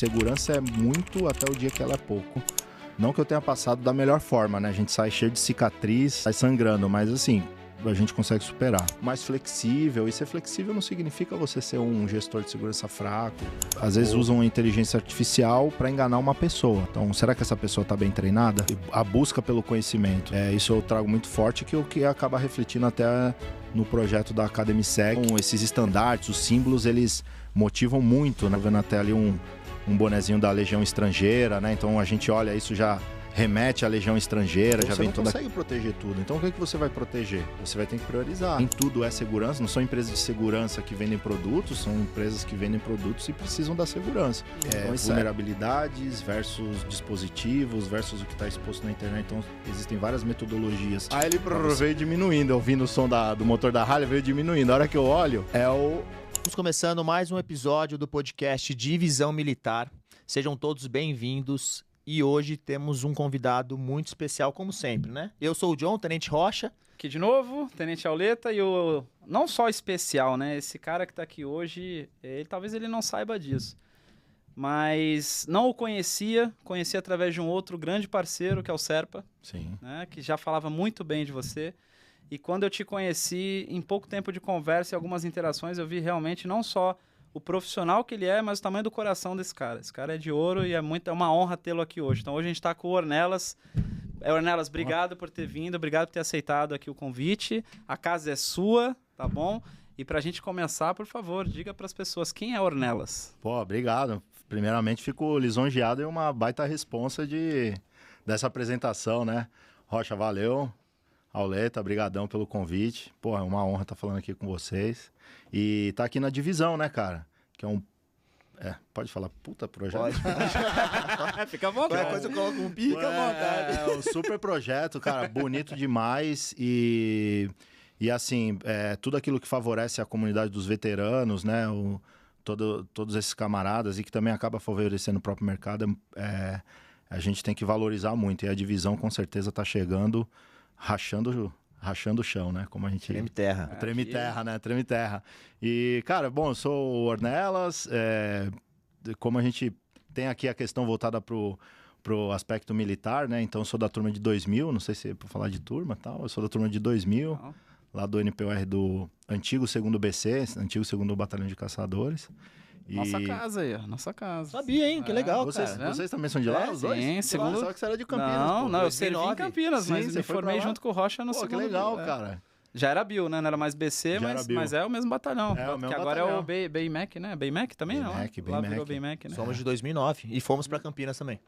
Segurança é muito até o dia que ela é pouco. Não que eu tenha passado da melhor forma, né? A gente sai cheio de cicatriz, sai sangrando, mas assim, a gente consegue superar. Mais flexível, e ser flexível não significa você ser um gestor de segurança fraco. Às vezes usam inteligência artificial para enganar uma pessoa. Então, será que essa pessoa está bem treinada? A busca pelo conhecimento. Isso eu trago muito forte, que o que acaba refletindo até no projeto da Academy-Sec. Então, esses estandartes, os símbolos, eles motivam muito, né? Vendo até ali um bonezinho da Legião Estrangeira, né? Então a gente olha isso, já remete à Legião Estrangeira, então, já vem toda... Você não consegue proteger tudo, então o que você vai proteger? Você vai ter que priorizar. Nem tudo é segurança, não são empresas de segurança que vendem produtos, são empresas que vendem produtos e precisam da segurança. Então, vulnerabilidades versus dispositivos, versus o que está exposto na internet, então existem várias metodologias. Aí ele veio diminuindo, ouvindo o som do motor da Harley, veio diminuindo. A hora que eu olho, Estamos começando mais um episódio do podcast Divisão Militar. Sejam todos bem-vindos e hoje temos um convidado muito especial, como sempre, né? Eu sou o John, Tenente Rocha. Aqui de novo, Tenente Auleta, e o não só especial, né? Esse cara que tá aqui hoje, talvez ele não saiba disso, mas não o conheci através de um outro grande parceiro, que é o Serpa. Sim. Né? Que já falava muito bem de você. E quando eu te conheci, em pouco tempo de conversa e algumas interações, eu vi realmente não só o profissional que ele é, mas o tamanho do coração desse cara. Esse cara é de ouro e é uma honra tê-lo aqui hoje. Então hoje a gente está com o Ornelas. Ornelas, obrigado por ter vindo, obrigado por ter aceitado aqui o convite. A casa é sua, tá bom? E para a gente começar, por favor, diga para as pessoas quem é Ornelas. Pô, obrigado. Primeiramente, fico lisonjeado e uma baita responsa dessa apresentação, né? Rocha, valeu. Auleta, brigadão pelo convite. Pô, é uma honra estar falando aqui com vocês. E tá aqui na divisão, né, cara? Que é um... pode falar, puta projeto? Pode. Fica à vontade. Qualquer coisa eu coloco um pi, fica à vontade. É um super projeto, cara, bonito demais. E assim, tudo aquilo que favorece a comunidade dos veteranos, né? Todos esses camaradas e que também acaba favorecendo o próprio mercado, a gente tem que valorizar muito. E a divisão, com certeza, tá chegando... rachando o chão, né? Como a gente... Treme terra. Treme terra, né? Treme terra. E, cara, bom, eu sou o Ornelas. Como a gente tem aqui a questão voltada pro aspecto militar, né? Então, eu sou da turma de 2000. Não sei se é pra falar de turma e tal. Eu sou da turma de 2000. Não. Lá do NPOR do antigo 2º BC, antigo 2º Batalhão de Caçadores. Nossa casa aí, ó. Nossa casa. Sabia, hein? Que legal, cara. Vocês também são de lá, os dois? Sim, segundo... Só que você era de Campinas. Não, eu servi em Campinas, sim, mas me formei junto com o Rocha no segundo. Que legal, cara. Já era Bill, né? Não era mais BC, mas é o mesmo batalhão. É o mesmo que agora batalhão. é o BMAC, né? BMAC também, não? Lá virou BMAC, né? Somos de 2009 e fomos pra Campinas também.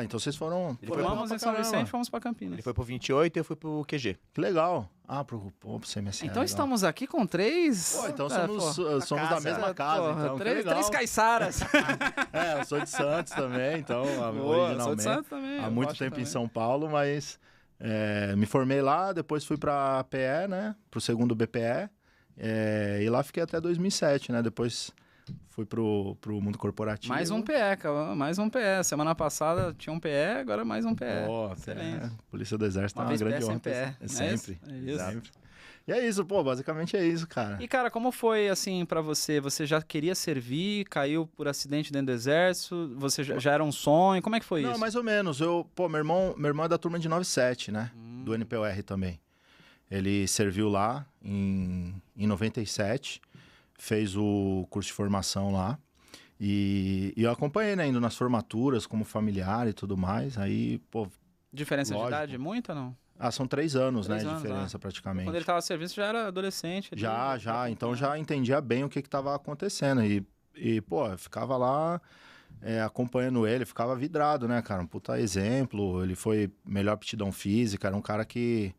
Então vocês foram... Formamos em São Vicente e fomos pra Campinas. Ele foi pro 28 e eu fui pro QG. Que legal. Pro CMSA. Então estamos aqui com três... então somos da mesma casa. Então, três caiçaras. Eu sou de Santos também, então, originalmente. Sou de Santos também. Há muito tempo em São Paulo, mas... me formei lá, depois fui para PE, né? Pro 2º BPE. E lá fiquei até 2007, né? Depois fui pro mundo corporativo. Mais um PE, cara. Mais um PE. Semana passada tinha um PE, agora mais um PE. Excelente. Polícia do Exército é uma grande honra. Sempre. É isso. Sempre. E é isso, basicamente é isso, cara. E, cara, como foi, assim, pra você? Você já queria servir, caiu por acidente dentro do exército? Você já era um sonho? Como é que foi isso? Não, mais ou menos. Meu irmão é da turma de 97, né? Do NPOR também. Ele serviu lá em 97, fez o curso de formação lá. E eu acompanhei, né? Indo nas formaturas como familiar e tudo mais. Aí, Diferença de idade muita ou não? São 3 anos, né? De diferença, praticamente. Quando ele estava a serviço, já era adolescente. Já. Então, já entendia bem o que estava acontecendo. E, eu ficava lá acompanhando ele, ficava vidrado, né, cara? Um puta exemplo. Ele foi melhor aptidão física, era um cara que...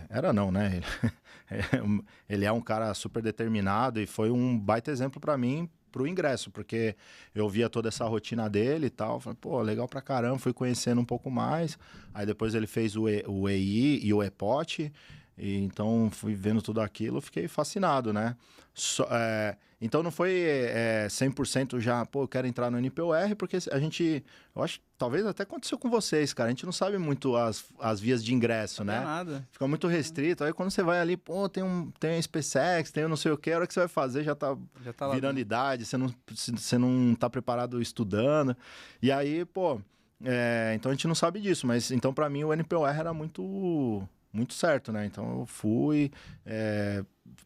era não, né? Ele é um cara super determinado e foi um baita exemplo para mim, pro ingresso, porque eu via toda essa rotina dele e tal, falei, legal pra caramba, fui conhecendo um pouco mais, aí depois ele fez o EI e o EPOT, E, então, fui vendo tudo aquilo, fiquei fascinado, né? Então, não foi 100% já, pô, eu quero entrar no NPOR, porque a gente, eu acho, talvez até aconteceu com vocês, cara, a gente não sabe muito as vias de ingresso, Não né? é nada. Fica muito restrito, aí quando você vai ali, pô, tem a SpaceX, tem o não sei o que, a hora que você vai fazer já tá Lá virando dentro. idade, você não tá preparado estudando, e aí, pô, então a gente não sabe disso, mas então pra mim o NPOR era muito certo, né? Então eu fui.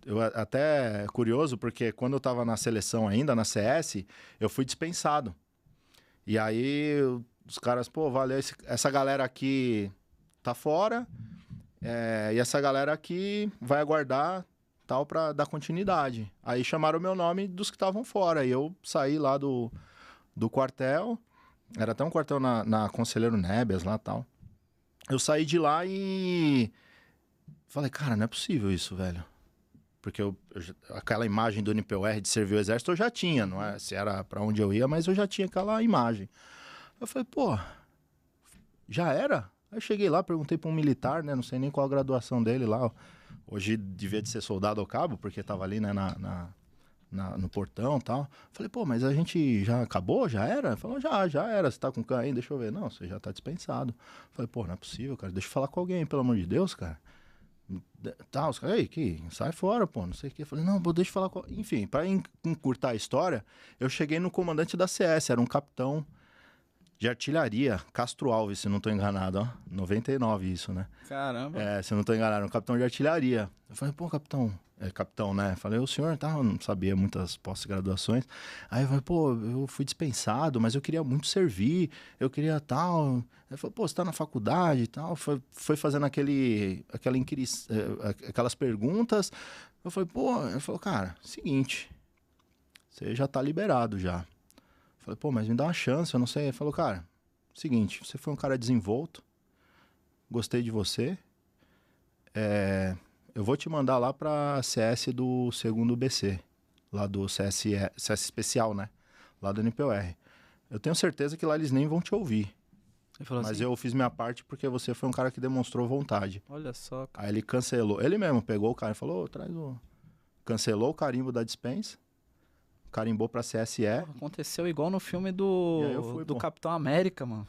Eu até curioso, porque quando eu tava na seleção ainda, na CS, eu fui dispensado. E aí os caras, pô, valeu, essa galera aqui tá fora, e essa galera aqui vai aguardar tal pra dar continuidade. Aí chamaram o meu nome dos que estavam fora. E eu saí lá do quartel, era até um quartel na Conselheiro Nebias lá e tal. Eu saí de lá e falei, cara, não é possível isso, velho. Porque aquela imagem do NPOR de servir o exército eu já tinha, não é? Se era pra onde eu ia, mas eu já tinha aquela imagem. Eu falei, pô, já era? Aí eu cheguei lá, perguntei pra um militar, né? Não sei nem qual a graduação dele lá. Hoje devia de ser soldado ao cabo, porque tava ali, né, no portão e tal. Falei, pô, mas a gente já acabou? Já era? Ele falou, já era. Você tá com cã aí? Deixa eu ver. Não, você já tá dispensado. Falei, pô, não é possível, cara. Deixa eu falar com alguém, pelo amor de Deus, cara. Tá, os caras, que sai fora, pô, não sei o que. Eu falei, não, pô, deixa eu falar com... Enfim, pra encurtar a história, eu cheguei no comandante da CS, era um capitão de artilharia, Castro Alves, se não tô enganado, ó. 99 isso, né? Caramba. Se não tô enganado, era um capitão de artilharia. Eu falei, pô, capitão, capitão, né? Falei, o senhor, tá, eu não sabia muitas pós-graduações. Aí eu falei, pô, eu fui dispensado, mas eu queria muito servir, eu queria tal... Ele falou, pô, você tá na faculdade e tal, foi fazendo aquelas perguntas. Eu falei, pô, ele falou, cara, seguinte, você já tá liberado já. Eu falei, pô, mas me dá uma chance, eu não sei. Ele falou, cara, seguinte, você foi um cara desenvolto, gostei de você, eu vou te mandar lá pra CS do 2º BC, lá do CS especial, né, lá do NPOR. Eu tenho certeza que lá eles nem vão te ouvir. Ele falou Mas assim, eu fiz minha parte porque você foi um cara que demonstrou vontade. olha só, cara. Aí ele cancelou. Ele mesmo pegou o cara e falou, cancelou o carimbo da dispensa, carimbou pra CSE. Porra, aconteceu igual no filme E aí eu fui, do pô. Capitão América, mano.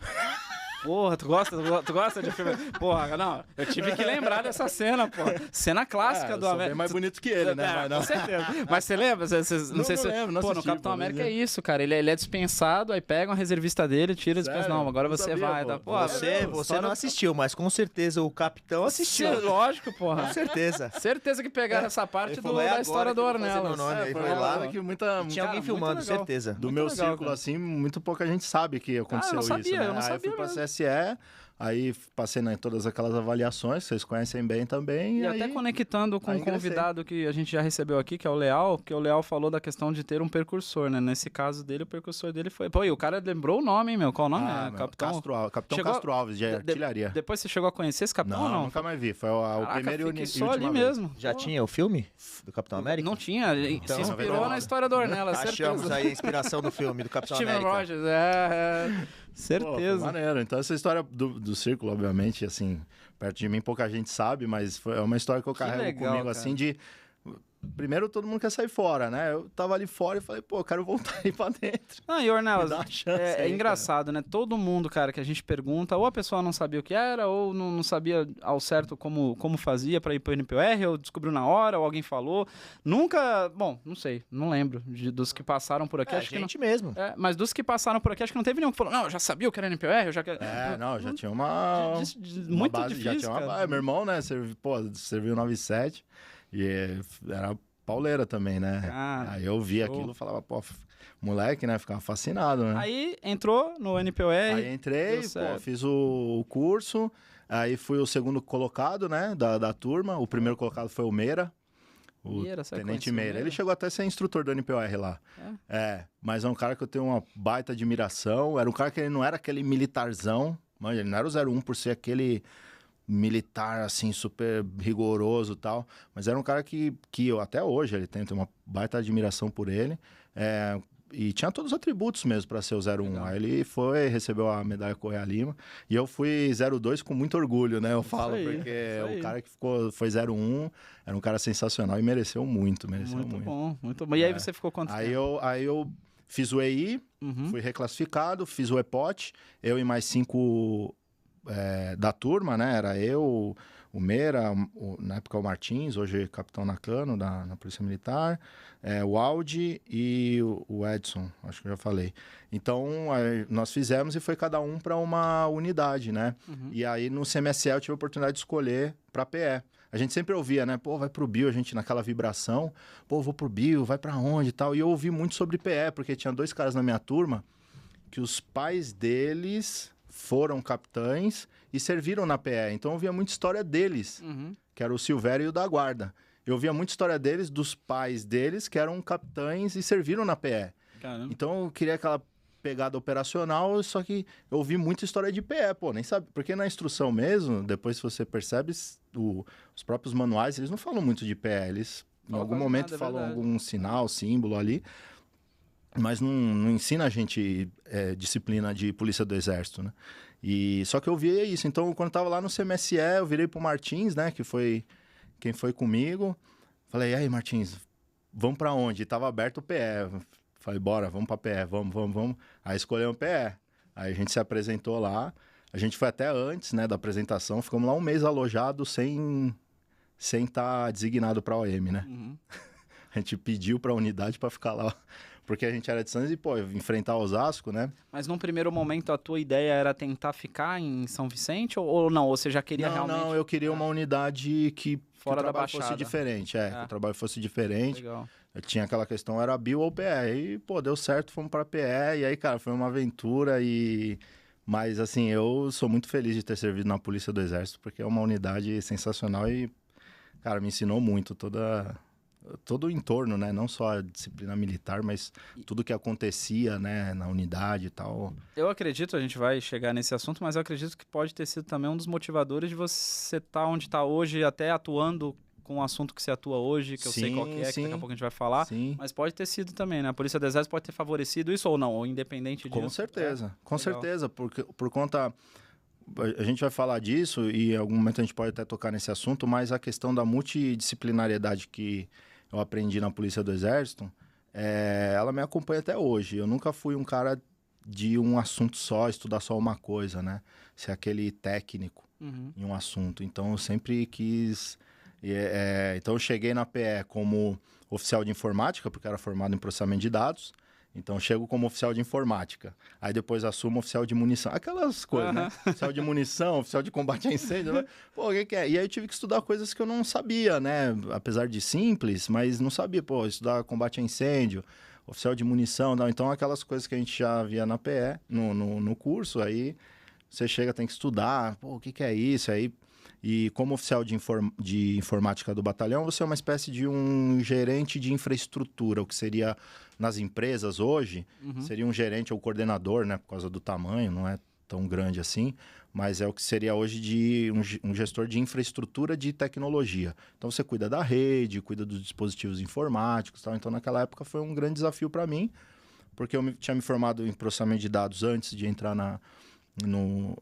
Porra, tu gosta de filme? Porra, não, eu tive que lembrar dessa cena, pô. Cena clássica eu do sou América. bem mais bonito que ele, né? Mas não. Com certeza. Mas você lembra? Não sei se... lembro, não Pô, no assisti, Capitão pô, América mas é isso, cara. Ele é dispensado, aí pega uma reservista dele, tira a dispensa. Sério? Não, agora Não você sabia, vai. pô. Tá? Pô, Você não assistiu, mas com certeza o capitão assistiu. Lógico, porra. Com certeza. Certeza que pegaram essa parte Ele falou, é da agora história que do eu vou fazer Ornelas. meu nome. Aí Foi foi lá, lá que muita... Tinha alguém muito filmando, legal. certeza. Do Muito meu legal, círculo, cara. assim, muito pouca gente sabe que aconteceu não sabia, isso, né? eu não Aí eu fui sabia pra mesmo. CSE, aí passei em todas aquelas avaliações, vocês conhecem bem também. E aí... até conectando com aí um ingressei. convidado que a gente já recebeu aqui, que é o Leal, que o Leal falou da questão de ter um percursor, né? Nesse caso dele, o percursor dele foi... Pô, e o cara lembrou o nome, hein, meu? Qual o nome? Ah, Capitão... Capitão Chegou- Castro Alves, de artilharia. Depois você chegou a conhecer esse capitão ou não? Nunca mais vi. Foi o Caraca, primeiro e fixou última ali vez. mesmo. Já Pô. tinha o filme do Capitão América? Não tinha, Então, se inspirou 99. na história do Ornelas, Achamos certeza. aí a inspiração do filme do Capitão Steven América. Rogers, Pô, foi certeza. maneiro. Então, essa história do círculo, obviamente, assim, perto de mim pouca gente sabe, mas é uma história que eu carrego legal, comigo, cara. assim, de... Primeiro, todo mundo quer sair fora, né? Eu tava ali fora e falei, pô, eu quero voltar aí pra dentro. Ah, e Ornelas, Me dá uma chance é aí, engraçado, né? Todo mundo, cara, que a gente pergunta, ou a pessoa não sabia o que era, ou não sabia ao certo como fazia pra ir pro NPOR, ou descobriu na hora, ou alguém falou. Nunca, bom, não sei, não lembro dos que passaram por aqui. É, acho que não, gente mesmo. mas dos que passaram por aqui, acho que não teve nenhum que falou, não, eu já sabia o que era NPOR, eu já... Não, já tinha uma muito base, difícil, já tinha uma cara. base. Meu irmão, né, serviu 97 e era pauleira também, né? Cara, Aí eu via show. aquilo e falava, pô, moleque, né? Ficava fascinado, né? Aí entrou no NPOR. Aí entrei, deu pô, certo. fiz o curso, aí fui o segundo colocado, né, da turma. O primeiro colocado foi o Meira, o Meira, você Tenente conhece o Meira. Meira? Ele chegou até a ser instrutor do NPOR lá. Mas é um cara que eu tenho uma baita admiração. Era um cara que ele não era aquele militarzão, mas ele não era o 01 por ser aquele militar, assim, super rigoroso e tal. Mas era um cara que eu, até hoje, ele tem uma baita admiração por ele. e tinha todos os atributos mesmo para ser o 01. Legal. Aí ele recebeu a medalha Correia Lima, e eu fui 02 com muito orgulho, né? Eu falo, aí, porque isso aí. o cara que foi 01 era um cara sensacional e mereceu muito. Muito bom, muito bom. E aí você ficou quanto tempo? Aí eu fiz o EI, fui reclassificado, fiz o EPOT, eu e mais 5 da turma, né? Era eu, o Meira, na época o Martins, hoje capitão Nakano, na Polícia Militar, o Aldi e o Edson, acho que eu já falei. Então, nós fizemos e foi cada um para uma unidade, né? E aí, no CMSE, eu tive a oportunidade de escolher para PE. A gente sempre ouvia, né? Pô, vai pro Bio, a gente naquela vibração. Pô, vou pro Bio, vai para onde e tal. E eu ouvi muito sobre PE, porque tinha 2 caras na minha turma que os pais deles foram capitães e serviram na PE. Então, eu ouvia muita história deles, que era o Silvério e o da Guarda. Eu ouvia muita história deles, dos pais deles, que eram capitães e serviram na PE. Caramba. Então, eu queria aquela pegada operacional, só que eu ouvi muita história de PE, pô, nem sabe. Porque na instrução mesmo, depois se você percebe, os próprios manuais, eles não falam muito de PE. Eles, em algum momento, falam algum sinal, símbolo ali, mas não ensina a gente disciplina de polícia do exército, né? E só que eu via isso. Então, quando eu tava lá no CMSE, eu virei pro Martins, né? Que foi quem foi comigo. Falei, e aí, Martins, vamos pra onde? E tava aberto o PE. Falei, bora, vamos pra PE, vamos. Aí escolhemos o PE. Aí a gente se apresentou lá. A gente foi até antes, né, da apresentação. Ficamos lá um mês alojado sem estar designado pra OM, né? A gente pediu pra unidade pra ficar lá. Porque a gente era de Santos e, pô, enfrentar Osasco, né? Mas num primeiro momento a tua ideia era tentar ficar em São Vicente ou não? Ou você já queria realmente... Não, eu queria uma unidade que Fora o da trabalho Baixada. fosse diferente. Que o trabalho fosse diferente. Legal. Eu tinha aquela questão, era Bio ou PE. E, pô, deu certo, fomos pra PE. E aí, cara, foi uma aventura e... Mas, assim, eu sou muito feliz de ter servido na Polícia do Exército, porque é uma unidade sensacional e, cara, me ensinou muito todo o entorno, né? Não só a disciplina militar, mas tudo que acontecia, né? Na unidade e tal. Eu acredito, a gente vai chegar nesse assunto, mas eu acredito que pode ter sido também um dos motivadores de você estar onde está hoje, até atuando com o assunto que você atua hoje, que eu sei qual que é, que daqui a pouco a gente vai falar. Sim. Mas pode ter sido também, né? A Polícia do Exército pode ter favorecido isso ou não, ou independente disso. Com certeza, com Legal. certeza, porque por conta... A gente vai falar disso e em algum momento a gente pode até tocar nesse assunto, mas a questão da multidisciplinariedade que eu aprendi na Polícia do Exército, ela me acompanha até hoje. Eu nunca fui um cara de um assunto só, estudar só uma coisa, né? Ser aquele técnico em um assunto. Então, eu sempre quis... Então, eu cheguei na PE como oficial de informática, porque eu era formado em processamento de dados. Então, eu chego como oficial de informática. Aí, depois, assumo oficial de munição. Aquelas coisas, né? Oficial de munição, oficial de combate a incêndio. Né? Pô, o que é? E aí, eu tive que estudar coisas que eu não sabia, né? Apesar de simples, mas não sabia. Pô, estudar combate a incêndio, oficial de munição. Não. Então, aquelas coisas que a gente já via na PE, no curso. Aí, você chega, tem que estudar. Pô, o que é isso? Aí... E como oficial de informática do batalhão, você é uma espécie de um gerente de infraestrutura, o que seria nas empresas hoje, seria um gerente ou coordenador, né, por causa do tamanho, não é tão grande assim, mas é o que seria hoje de um gestor de infraestrutura de tecnologia. Então você cuida da rede, cuida dos dispositivos informáticos, tal. Então naquela época foi um grande desafio para mim, porque eu tinha me formado em processamento de dados antes de entrar no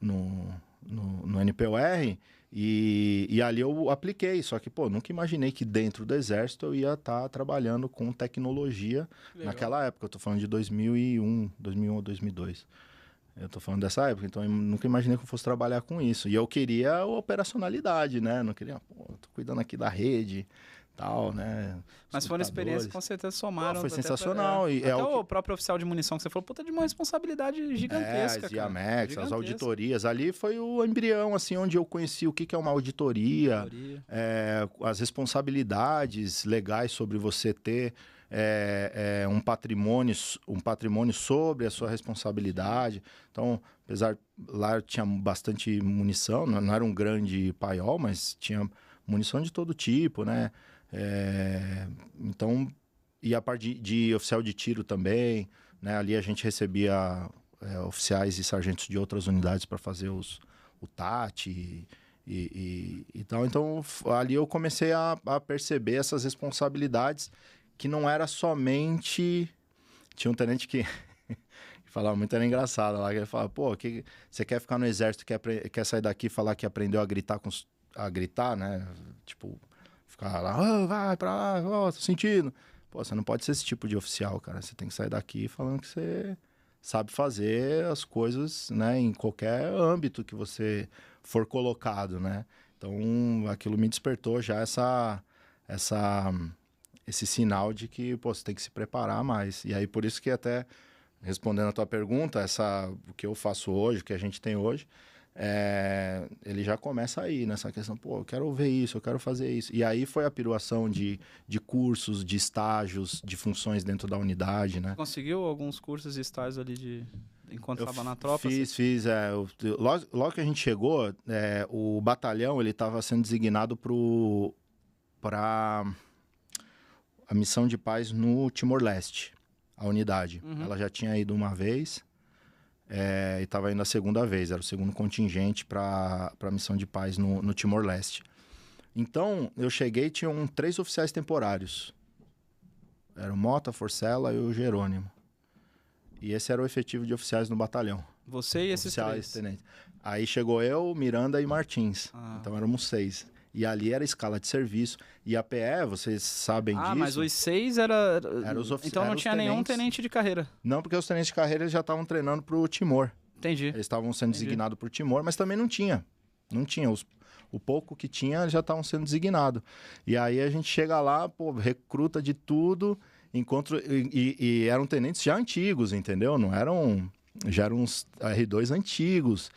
NPOR. E ali eu apliquei, só que, pô, nunca imaginei que dentro do Exército eu ia estar trabalhando com tecnologia. Legal. Naquela época. Eu tô falando de 2001 ou 2002. Eu tô falando dessa época, então eu nunca imaginei que eu fosse trabalhar com isso. E eu queria a operacionalidade, né? Não queria, pô, eu tô cuidando aqui da rede, tal, né? Mas foram experiências que com certeza somaram. Foi sensacional. Até o próprio oficial de munição que você falou, puta, de uma responsabilidade gigantesca, as IAMEX, as auditorias. Ali foi o embrião, assim, onde eu conheci o que é uma auditoria. As responsabilidades legais sobre você ter um patrimônio sobre a sua responsabilidade. Então, apesar, lá tinha bastante munição, não era um grande paiol, mas tinha munição de todo tipo, né? Então, e a parte de oficial de tiro também, né? Ali a gente recebia oficiais e sargentos de outras unidades para fazer o TAT e tal. Então, ali eu comecei a perceber essas responsabilidades que não era somente tinha um tenente que falava muito, era engraçado lá, que ele falava, pô, você quer ficar no exército, quer sair daqui e falar que aprendeu a gritar, né? Tipo, ficar lá, vai pra lá, tô sentindo. Pô, você não pode ser esse tipo de oficial, cara. Você tem que sair daqui falando que você sabe fazer as coisas, né? Em qualquer âmbito que você for colocado, né? Então, aquilo me despertou já esse sinal de que, pô, você tem que se preparar mais. E aí, por isso que até, respondendo a tua pergunta, o que eu faço hoje, o que a gente tem hoje, ele já começa aí nessa questão, pô, eu quero ver isso, eu quero fazer isso. E aí foi a piruação de cursos, de estágios, de funções dentro da unidade, né? Conseguiu alguns cursos e estágios ali enquanto estava na tropa? Fiz. Logo que a gente chegou, o batalhão ele estava sendo designado para a missão de paz no Timor-Leste, a unidade. Uhum. Ela já tinha ido uma vez e estava indo a segunda vez, era o segundo contingente para a missão de paz no Timor-Leste. Então, eu cheguei e tinham 3 oficiais temporários. Era o Mota, a Forcella e o Jerônimo. E esse era o efetivo de oficiais no batalhão. Você e esses Oficiais, 3? tenentes. Aí chegou eu, Miranda e Martins. Então éramos 6. E ali era escala de serviço. E a PE, vocês sabem disso. Mas os 6 era os então não tinha nenhum tenente de carreira. Não, porque os tenentes de carreira eles já estavam treinando pro Timor. Entendi. Eles estavam sendo designados pro Timor, mas também não tinha. Não tinha. O pouco que tinha, eles já estavam sendo designados. E aí a gente chega lá, pô, recruta de tudo, e eram tenentes já antigos, entendeu? Não eram... Já eram uns R2 antigos,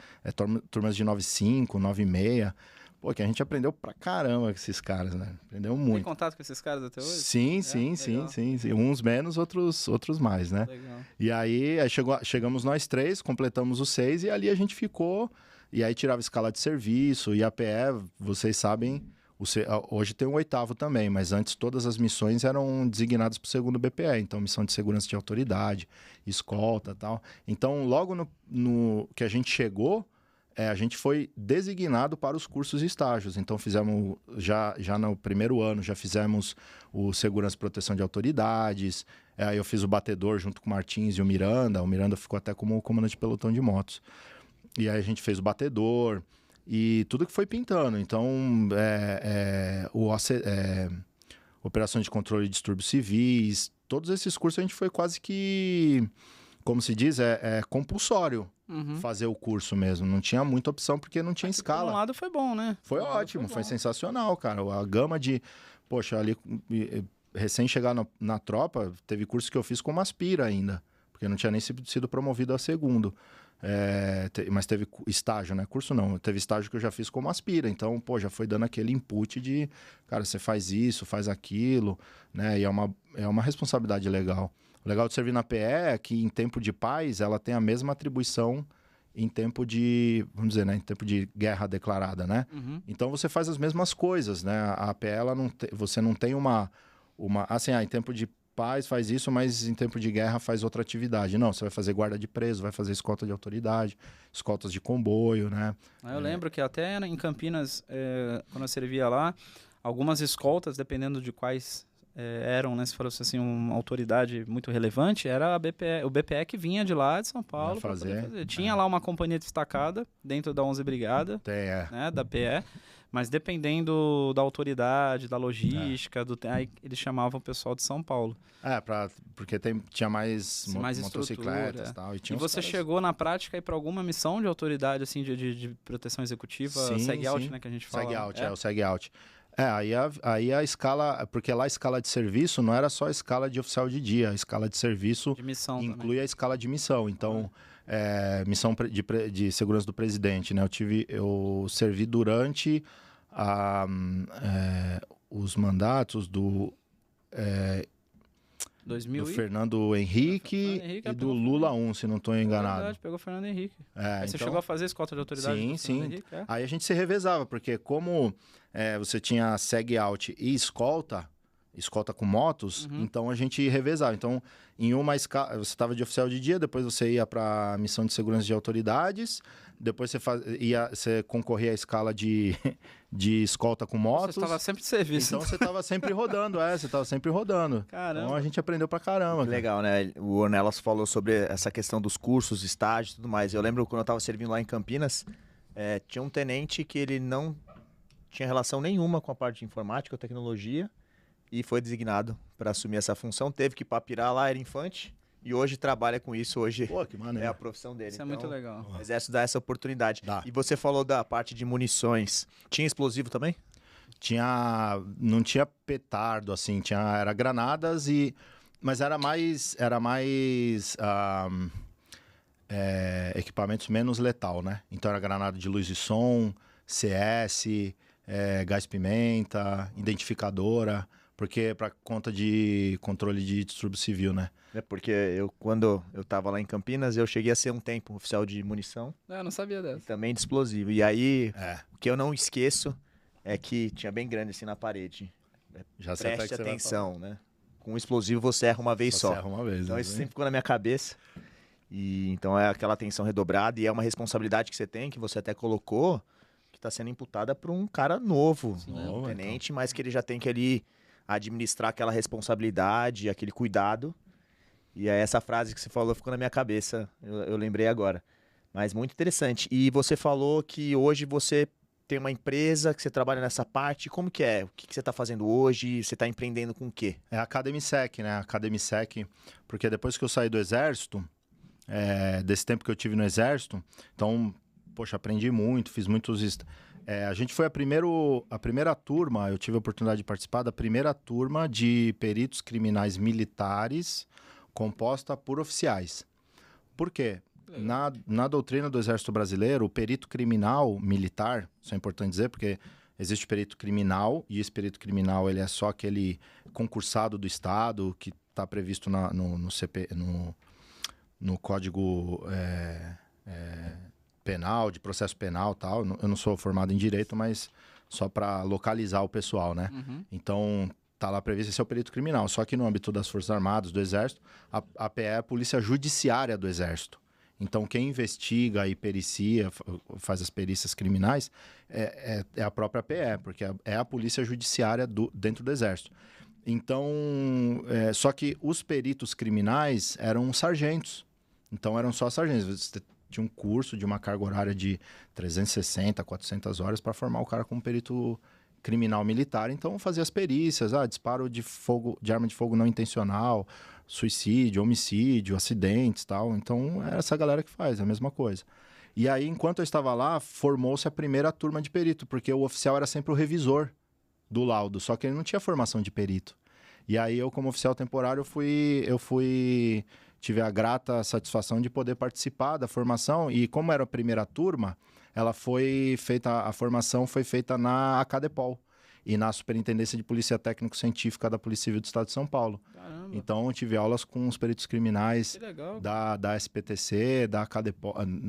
turmas de 95, 96. Pô, que a gente aprendeu pra caramba com esses caras, né? Aprendeu muito. Tem contato com esses caras até hoje? Sim. Uns menos, outros mais, né? Legal. E aí chegamos nós 3, completamos os 6 e ali a gente ficou. E aí tirava escala de serviço e a PE, vocês sabem, hoje tem um 8º também, mas antes todas as missões eram designadas para o 2º BPE. Então, missão de segurança de autoridade, escolta e tal. Então, logo no que a gente chegou, a gente foi designado para os cursos e estágios. Então, fizemos, já no primeiro ano, já fizemos o Segurança e Proteção de Autoridades. Aí eu fiz o batedor junto com o Martins e o Miranda. O Miranda ficou até como comandante de pelotão de motos. E aí a gente fez o batedor e tudo que foi pintando. Então, operações de controle de distúrbios civis, todos esses cursos a gente foi quase que, como se diz, compulsório. Fazer o curso mesmo. Não tinha muita opção porque não tinha escala. Por um lado foi bom, né? Foi ótimo, foi sensacional, cara. A gama de... Poxa, ali, recém chegar na tropa, teve curso que eu fiz como aspira ainda, porque não tinha nem sido promovido a 2º. Mas teve estágio, né? Curso não. Teve estágio que eu já fiz como aspira. Então, pô, já foi dando aquele input de... Cara, você faz isso, faz aquilo, né? E é uma responsabilidade legal. O legal de servir na PE é que em tempo de paz ela tem a mesma atribuição em tempo de, vamos dizer, né, em tempo de guerra declarada, né? Então você faz as mesmas coisas, né? A PE, você não tem assim, em tempo de paz faz isso, mas em tempo de guerra faz outra atividade. Não, você vai fazer guarda de preso, vai fazer escolta de autoridade, escoltas de comboio, né? Eu lembro que até em Campinas, quando eu servia lá, algumas escoltas, dependendo de quais eram, né, se fosse assim uma autoridade muito relevante, era o BPE que vinha de lá de São Paulo para poder fazer. Tinha lá uma companhia destacada dentro da 11 Brigada, né, da PE, mas dependendo da autoridade, da logística, aí eles chamavam o pessoal de São Paulo. Porque tinha mais motocicletas e tal. E você chegou na prática aí para alguma missão de autoridade, assim, de proteção executiva, SEG-out, né, que a gente fala? SEG-out, o SEG-out. Aí a escala... Porque lá a escala de serviço não era só a escala de oficial de dia. A escala de serviço de missão inclui também. A escala de missão. Então, missão de segurança do presidente, né? Eu servi durante os mandatos do Fernando Henrique e do Lula 1, se não estou enganado. Verdade, pegou o Fernando Henrique. Aí você chegou a fazer escolta de autoridade? Sim. Aí a gente se revezava, porque como você tinha SEG-out e escolta, escolta com motos, então a gente revezava. Então, em uma escala, você estava de oficial de dia, depois você ia para missão de segurança de autoridades, depois você concorria à escala de escolta com motos. Você estava sempre de serviço. Então você estava sempre rodando, você estava sempre rodando. Caramba. Então a gente aprendeu pra caramba. Legal, né? O Ornelas falou sobre essa questão dos cursos, estágios e tudo mais. Eu lembro quando eu estava servindo lá em Campinas, tinha um tenente que ele não tinha relação nenhuma com a parte de informática ou tecnologia e foi designado para assumir essa função. Teve que papirar lá, era infante, e hoje trabalha com isso. Hoje Pô, que maneiro. é a profissão dele. Isso é muito legal. O Exército dá essa oportunidade. Dá. E você falou da parte de munições. Tinha explosivo também? Não tinha petardo, assim, era granadas mas era mais equipamentos menos letal, né? Então era granada de luz e som, CS, gás pimenta, identificadora, porque para conta de controle de distúrbio civil, né? Porque quando eu tava lá em Campinas, eu cheguei a ser um tempo oficial de munição Eu não sabia e dessa. também de explosivo. E aí, o que eu não esqueço é que tinha bem grande assim na parede. Já sei até Preste que você vai atenção, né? Com explosivo você erra uma vez falar. só. Você erra uma vez, Então né? isso sempre ficou na minha cabeça. E então é aquela atenção redobrada e é uma responsabilidade que você tem, que você até colocou, que está sendo imputada por um cara novo, né? Um Novo, tenente, mas que ele já tem que ali administrar aquela responsabilidade, aquele cuidado. E é essa frase que você falou ficou na minha cabeça, eu lembrei agora. Mas muito interessante. E você falou que hoje você tem uma empresa, que você trabalha nessa parte. Como que é? O que você está fazendo hoje? Você está empreendendo com o quê? É a Academisec, né? A Academisec, porque depois que eu saí do Exército, desse tempo que eu tive no Exército, então, poxa, aprendi muito, fiz muitos... a gente foi a primeira turma, eu tive a oportunidade de participar da primeira turma de peritos criminais militares composta por oficiais. Por quê? Na doutrina do Exército Brasileiro, o perito criminal militar, isso é importante dizer, porque existe o perito criminal, e esse perito criminal ele é só aquele concursado do Estado, que está previsto no Código Penal, de processo penal e tal. Eu não sou formado em Direito, mas só para localizar o pessoal, né? Então, tá lá previsto esse é o perito criminal. Só que no âmbito das Forças Armadas, do Exército, a PE é a Polícia Judiciária do Exército. Então, quem investiga e pericia, faz as perícias criminais, é a própria PE, porque é a Polícia Judiciária dentro do Exército. Então, só que os peritos criminais eram sargentos. Então, eram só sargentos. Você tinha um curso de uma carga horária de 360, 400 horas para formar o cara como perito criminal militar. Então, fazia as perícias, disparo de arma de fogo não intencional, suicídio, homicídio, acidentes e tal. Então, era essa galera que faz, a mesma coisa. E aí, enquanto eu estava lá, formou-se a primeira turma de perito, porque o oficial era sempre o revisor do laudo, só que ele não tinha formação de perito. E aí, eu, como oficial temporário, tive a grata satisfação de poder participar da formação. E como era a primeira turma, a formação foi feita na Acadepol e na Superintendência de Polícia Técnico-Científica da Polícia Civil do Estado de São Paulo. Caramba. Então, eu tive aulas com os peritos criminais Que legal. da SPTC,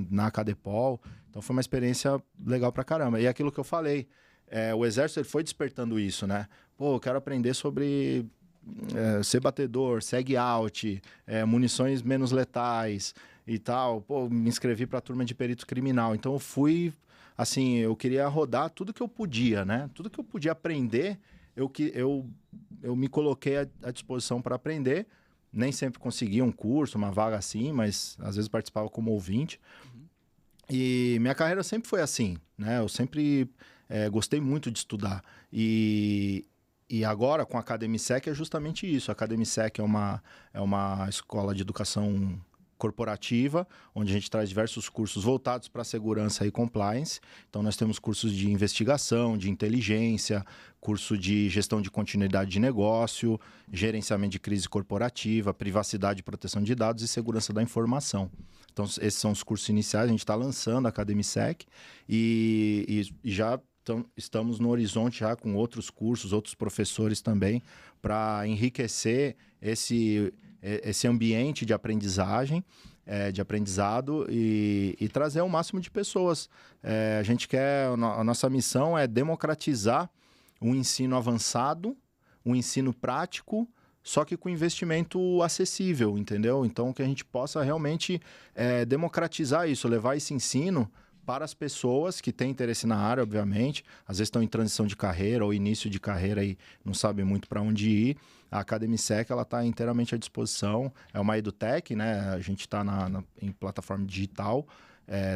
na Acadepol. Então, foi uma experiência legal pra caramba. E aquilo que eu falei, o Exército ele foi despertando isso, né? Pô, eu quero aprender sobre ser batedor, segue out, munições menos letais e tal. Pô, me inscrevi para a turma de perito criminal. Então eu fui, assim, eu queria rodar tudo que eu podia, né? Tudo que eu podia aprender, eu me coloquei à disposição para aprender. Nem sempre conseguia um curso, uma vaga assim, mas às vezes participava como ouvinte. E minha carreira sempre foi assim, né? Eu sempre gostei muito de estudar. E agora, com a Academisec, é justamente isso. A Academisec é uma escola de educação corporativa, onde a gente traz diversos cursos voltados para segurança e compliance. Então, nós temos cursos de investigação, de inteligência, curso de gestão de continuidade de negócio, gerenciamento de crise corporativa, privacidade e proteção de dados e segurança da informação. Então, esses são os cursos iniciais. A gente está lançando a Academisec e já estamos no horizonte já com outros cursos, outros professores também, para enriquecer esse ambiente de aprendizagem, de aprendizado e trazer o máximo de pessoas. A nossa missão é democratizar um ensino avançado, um ensino prático, só que com investimento acessível, entendeu? Então, que a gente possa realmente democratizar isso, levar esse ensino para as pessoas que têm interesse na área, obviamente. Às vezes estão em transição de carreira ou início de carreira e não sabem muito para onde ir. A Academisec está inteiramente à disposição. É uma edutech, né? A gente está em plataforma digital.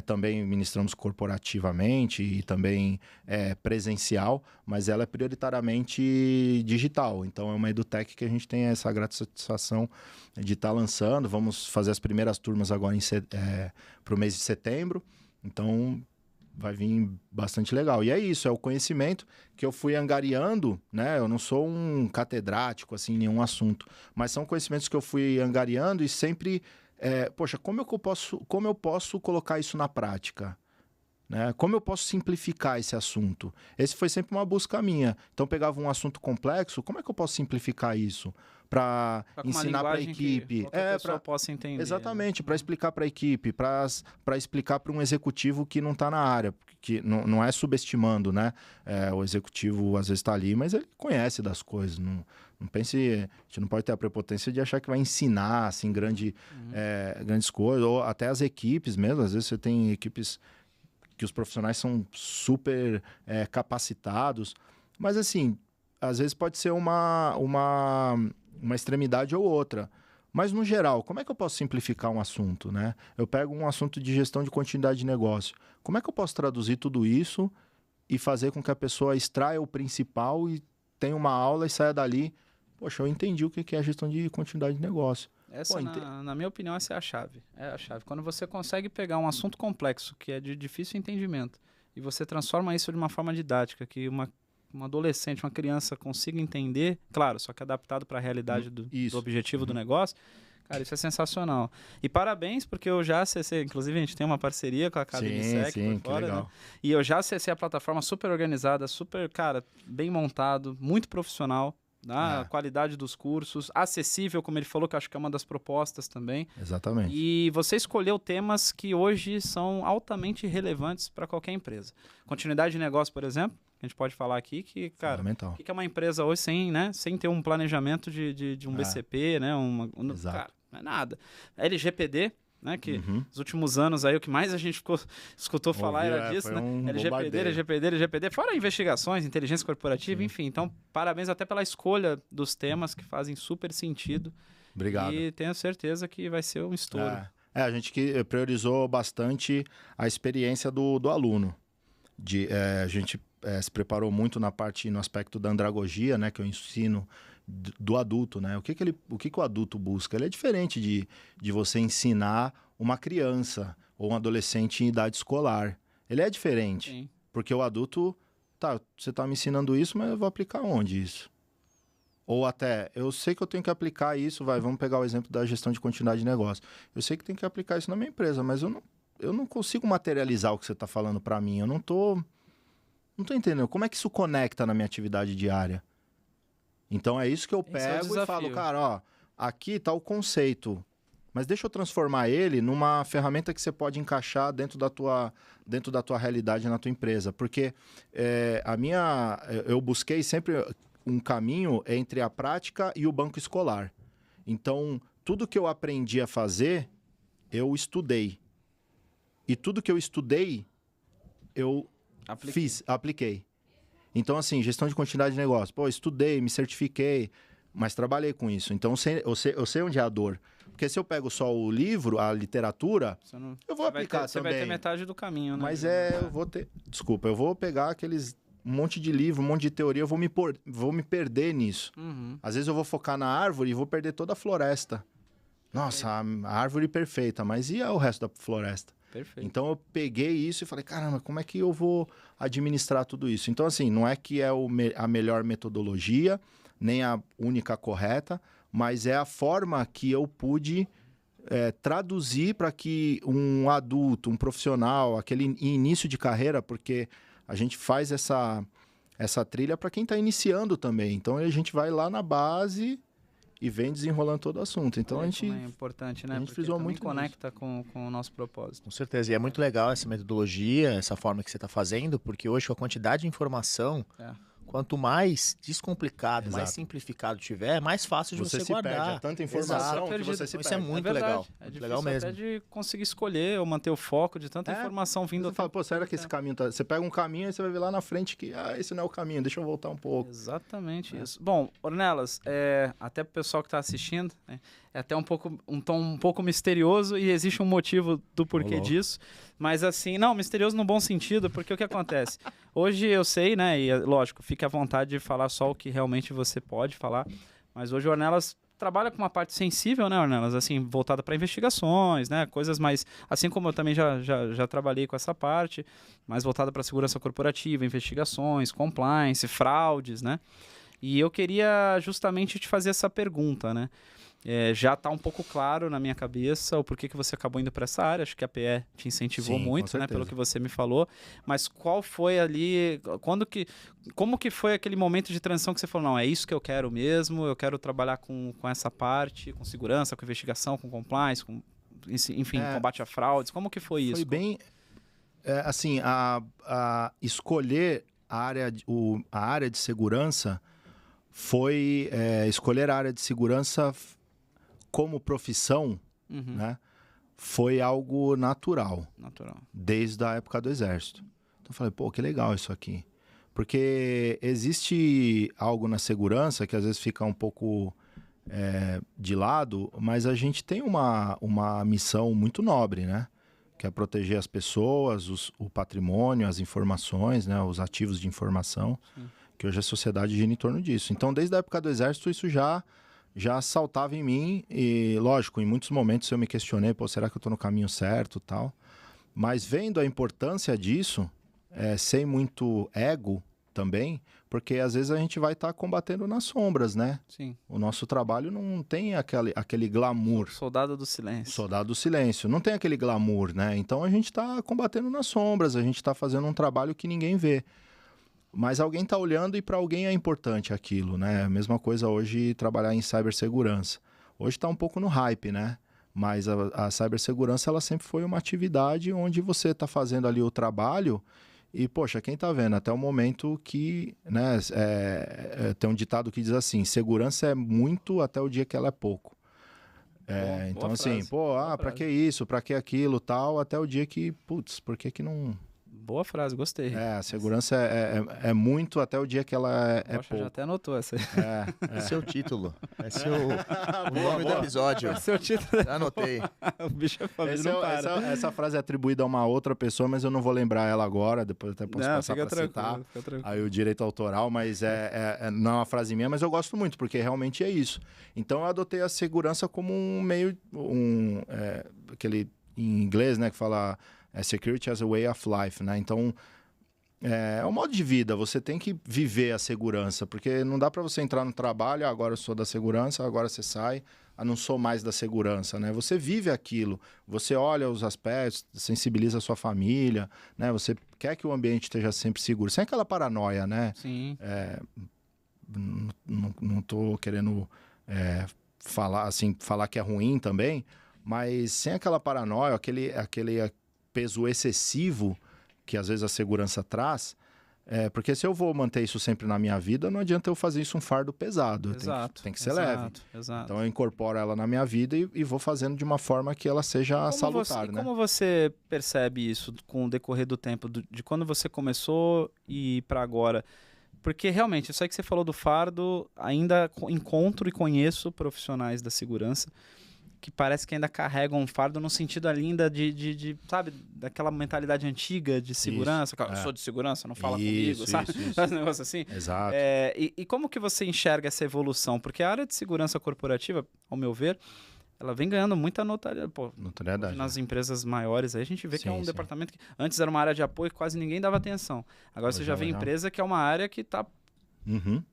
Também ministramos corporativamente e também presencial, mas ela é prioritariamente digital. Então, é uma edutech que a gente tem essa grata satisfação de estar lançando. Vamos fazer as primeiras turmas agora para o mês de setembro. Então, vai vir bastante legal. E é isso, é o conhecimento que eu fui angariando, né? Eu não sou um catedrático, assim, em nenhum assunto. Mas são conhecimentos que eu fui angariando e sempre... poxa, como eu posso colocar isso na prática? Né? Como eu posso simplificar esse assunto? Esse foi sempre uma busca minha. Então, eu pegava um assunto complexo, como é que eu posso simplificar isso? Para ensinar para a equipe. Para possa entender. Exatamente, para explicar para a equipe, para explicar para um executivo que não está na área, que não é subestimando, né? O executivo às vezes está ali, mas ele conhece das coisas. Não pense, a gente não pode ter a prepotência de achar que vai ensinar assim, grandes coisas, ou até as equipes mesmo. Às vezes você tem equipes que os profissionais são super capacitados, mas assim, às vezes pode ser uma extremidade ou outra. Mas, no geral, como é que eu posso simplificar um assunto, né? Eu pego um assunto de gestão de continuidade de negócio. Como é que eu posso traduzir tudo isso e fazer com que a pessoa extraia o principal e tenha uma aula e saia dali? Poxa, eu entendi o que é a gestão de continuidade de negócio. Essa, na minha opinião, essa é a chave. É a chave. Quando você consegue pegar um assunto complexo, que é de difícil entendimento, e você transforma isso de uma forma didática, que um adolescente, uma criança consiga entender, claro, só que adaptado para a realidade do objetivo do negócio, cara, isso é sensacional. E parabéns, porque eu já acessei, inclusive a gente tem uma parceria com a Academisec por fora, né? E eu já acessei a plataforma super organizada, super, cara, bem montado, muito profissional. A qualidade dos cursos, acessível, como ele falou, que eu acho que é uma das propostas também. Exatamente. E você escolheu temas que hoje são altamente relevantes para qualquer empresa. Continuidade de negócio, por exemplo, a gente pode falar aqui que, cara, o que é uma empresa hoje sem ter um planejamento de um BCP, né? Exato. Cara, não é nada. LGPD, né, que nos últimos anos aí o que mais a gente escutou falar era disso, né? LGPD, fora investigações, inteligência corporativa, enfim. Então, parabéns até pela escolha dos temas que fazem super sentido. Obrigado. E tenho certeza que vai ser um estouro. A gente priorizou bastante a experiência do aluno. A gente se preparou muito no aspecto da andragogia, né, que eu ensino do adulto, né? O que o adulto busca? Ele é diferente de você ensinar uma criança ou um adolescente em idade escolar. Ele é diferente. Sim. Porque o adulto, você está me ensinando isso, mas eu vou aplicar onde isso? Ou até, eu sei que eu tenho que aplicar isso, vamos pegar o exemplo da gestão de continuidade de negócio. Eu sei que tenho que aplicar isso na minha empresa, mas eu não consigo materializar o que você está falando para mim. Eu não tô entendendo. Como é que isso conecta na minha atividade diária? Então é isso que eu pego e falo, cara, aqui está o conceito, mas deixa eu transformar ele numa ferramenta que você pode encaixar dentro da tua realidade na tua empresa. Porque eu busquei sempre um caminho entre a prática e o banco escolar. Então, tudo que eu aprendi a fazer, eu estudei. E tudo que eu estudei, eu apliquei. Então, assim, gestão de continuidade de negócio. Estudei, me certifiquei, mas trabalhei com isso. Então, eu sei onde é a dor. Porque se eu pego só o livro, a literatura, eu vou aplicar também. Você vai ter metade do caminho, né? Mas eu vou ter... Desculpa, eu vou pegar um monte de livro, um monte de teoria, eu vou me perder nisso. Às vezes eu vou focar na árvore e vou perder toda a floresta. Nossa, a árvore perfeita, mas e o resto da floresta? Perfeito. Então, eu peguei isso e falei, caramba, como é que eu vou administrar tudo isso? Então, assim, não é que é a melhor metodologia, nem a única correta, mas é a forma que eu pude traduzir para que um adulto, um profissional, aquele início de carreira, porque a gente faz essa trilha para quem está iniciando também. Então, a gente vai lá na base e vem desenrolando todo o assunto. Então, a gente... É importante, né? A gente porque frisou também muito conecta com o nosso propósito. Com certeza. E é muito legal essa metodologia, essa forma que você está fazendo, porque hoje com a quantidade de informação, Quanto mais descomplicado, mais Exato. simplificado tiver, mais fácil de você se perde, guardar. é tanta informação que perdido. você se Então, isso perde. é muito verdade. legal. É Muito difícil legal mesmo. até de conseguir escolher ou manter o foco de tanta É. informação vindo. Você ao fala, tempo pô, será todo, que esse né? caminho tá... Você pega um caminho e você vai ver lá na frente que, esse não é o caminho, deixa eu voltar um pouco. Exatamente isso. Bom, Ornelas, até pro pessoal que está assistindo, né, é até um tom um pouco misterioso e existe um motivo do porquê louco. disso. Mas assim, não, misterioso no bom sentido, porque o que acontece? Hoje eu sei, né, e lógico, fique à vontade de falar só o que realmente você pode falar, mas hoje o Ornelas trabalha com uma parte sensível, né, Ornelas, assim, voltada para investigações, né, coisas mais, assim como eu também já trabalhei com essa parte, mais voltada para segurança corporativa, investigações, compliance, fraudes, né, e eu queria justamente te fazer essa pergunta, né, já está um pouco claro na minha cabeça o porquê que você acabou indo para essa área. Acho que a PE te incentivou Sim, com muito, né, certeza. pelo que você me falou. Mas qual foi ali, como que foi aquele momento de transição que você falou, não, é isso que eu quero mesmo, eu quero trabalhar com essa parte, com segurança, com investigação, com compliance, com, enfim, combate a fraudes. Como que foi isso? Foi bem... assim, a escolher a área de segurança foi... escolher a área de segurança como profissão, Uhum, né? Foi algo natural. natural. Desde a época do Exército. Então eu falei, pô, que legal isso aqui. Porque existe algo na segurança que às vezes fica um pouco de lado, mas a gente tem uma missão muito nobre, né? Que é proteger as pessoas, o patrimônio, as informações, né? Os ativos de informação, que hoje a sociedade gira em torno disso. Então, desde a época do Exército, isso já saltava em mim e, lógico, em muitos momentos eu me questionei, pô, será que eu estou no caminho certo e tal? Mas vendo a importância disso, sem muito ego também, porque às vezes a gente vai estar combatendo nas sombras, né? Sim. O nosso trabalho não tem aquele glamour. Soldado do silêncio. Soldado do silêncio. Não tem aquele glamour, né? Então a gente está combatendo nas sombras, a gente está fazendo um trabalho que ninguém vê. Mas alguém está olhando e para alguém é importante aquilo, né? A mesma coisa hoje trabalhar em cibersegurança. Hoje está um pouco no hype, né? Mas a cibersegurança ela sempre foi uma atividade onde você está fazendo ali o trabalho e, poxa, quem está vendo? Até o momento que, né? Tem um ditado que diz assim, segurança é muito até o dia que ela é pouco. Então, boa assim, frase, pô, boa para frase. que isso, para que aquilo, tal, até o dia que, putz, por que não... Boa frase, gostei. A segurança é muito até o dia que ela é Poxa, já pouco. até anotou essa aí. Esse é o título. Esse é o nome do episódio. Esse é o título. Já anotei. O bicho é família, não para. Essa frase é atribuída a uma outra pessoa, mas eu não vou lembrar ela agora, depois até posso Não, passar fica para citar. tranquilo, fica tranquilo. Aí o direito autoral, mas não é uma frase minha, mas eu gosto muito, porque realmente é isso. Então eu adotei a segurança como um meio, aquele em inglês, né, que fala security as a way of life, né? Então é um modo de vida, você tem que viver a segurança, porque não dá para você entrar no trabalho, agora eu sou da segurança, agora você sai, não sou mais da segurança, né? Você vive aquilo, você olha os aspectos, sensibiliza a sua família, né? Você quer que o ambiente esteja sempre seguro, sem aquela paranoia, né? Sim. Não tô querendo falar que é ruim também, mas sem aquela paranoia, aquele peso excessivo que às vezes a segurança traz, porque se eu vou manter isso sempre na minha vida, não adianta eu fazer isso um fardo pesado. Exato. Tem que ser leve. Exato. Então eu incorporo ela na minha vida e vou fazendo de uma forma que ela seja salutar, né? Como você percebe isso com o decorrer do tempo, de quando você começou e para agora? Porque realmente, isso aí que você falou do fardo, ainda encontro e conheço profissionais da segurança que parece que ainda carregam um fardo no sentido ainda de sabe, daquela mentalidade antiga de segurança. Eu sou de segurança, não fala comigo, sabe? Faz um negócio assim. Exato. E como que você enxerga essa evolução? Porque a área de segurança corporativa, ao meu ver, ela vem ganhando muita notoriedade. Nas empresas maiores aí a gente vê que é um departamento que antes era uma área de apoio que quase ninguém dava atenção. Agora você já vê empresa que é uma área que está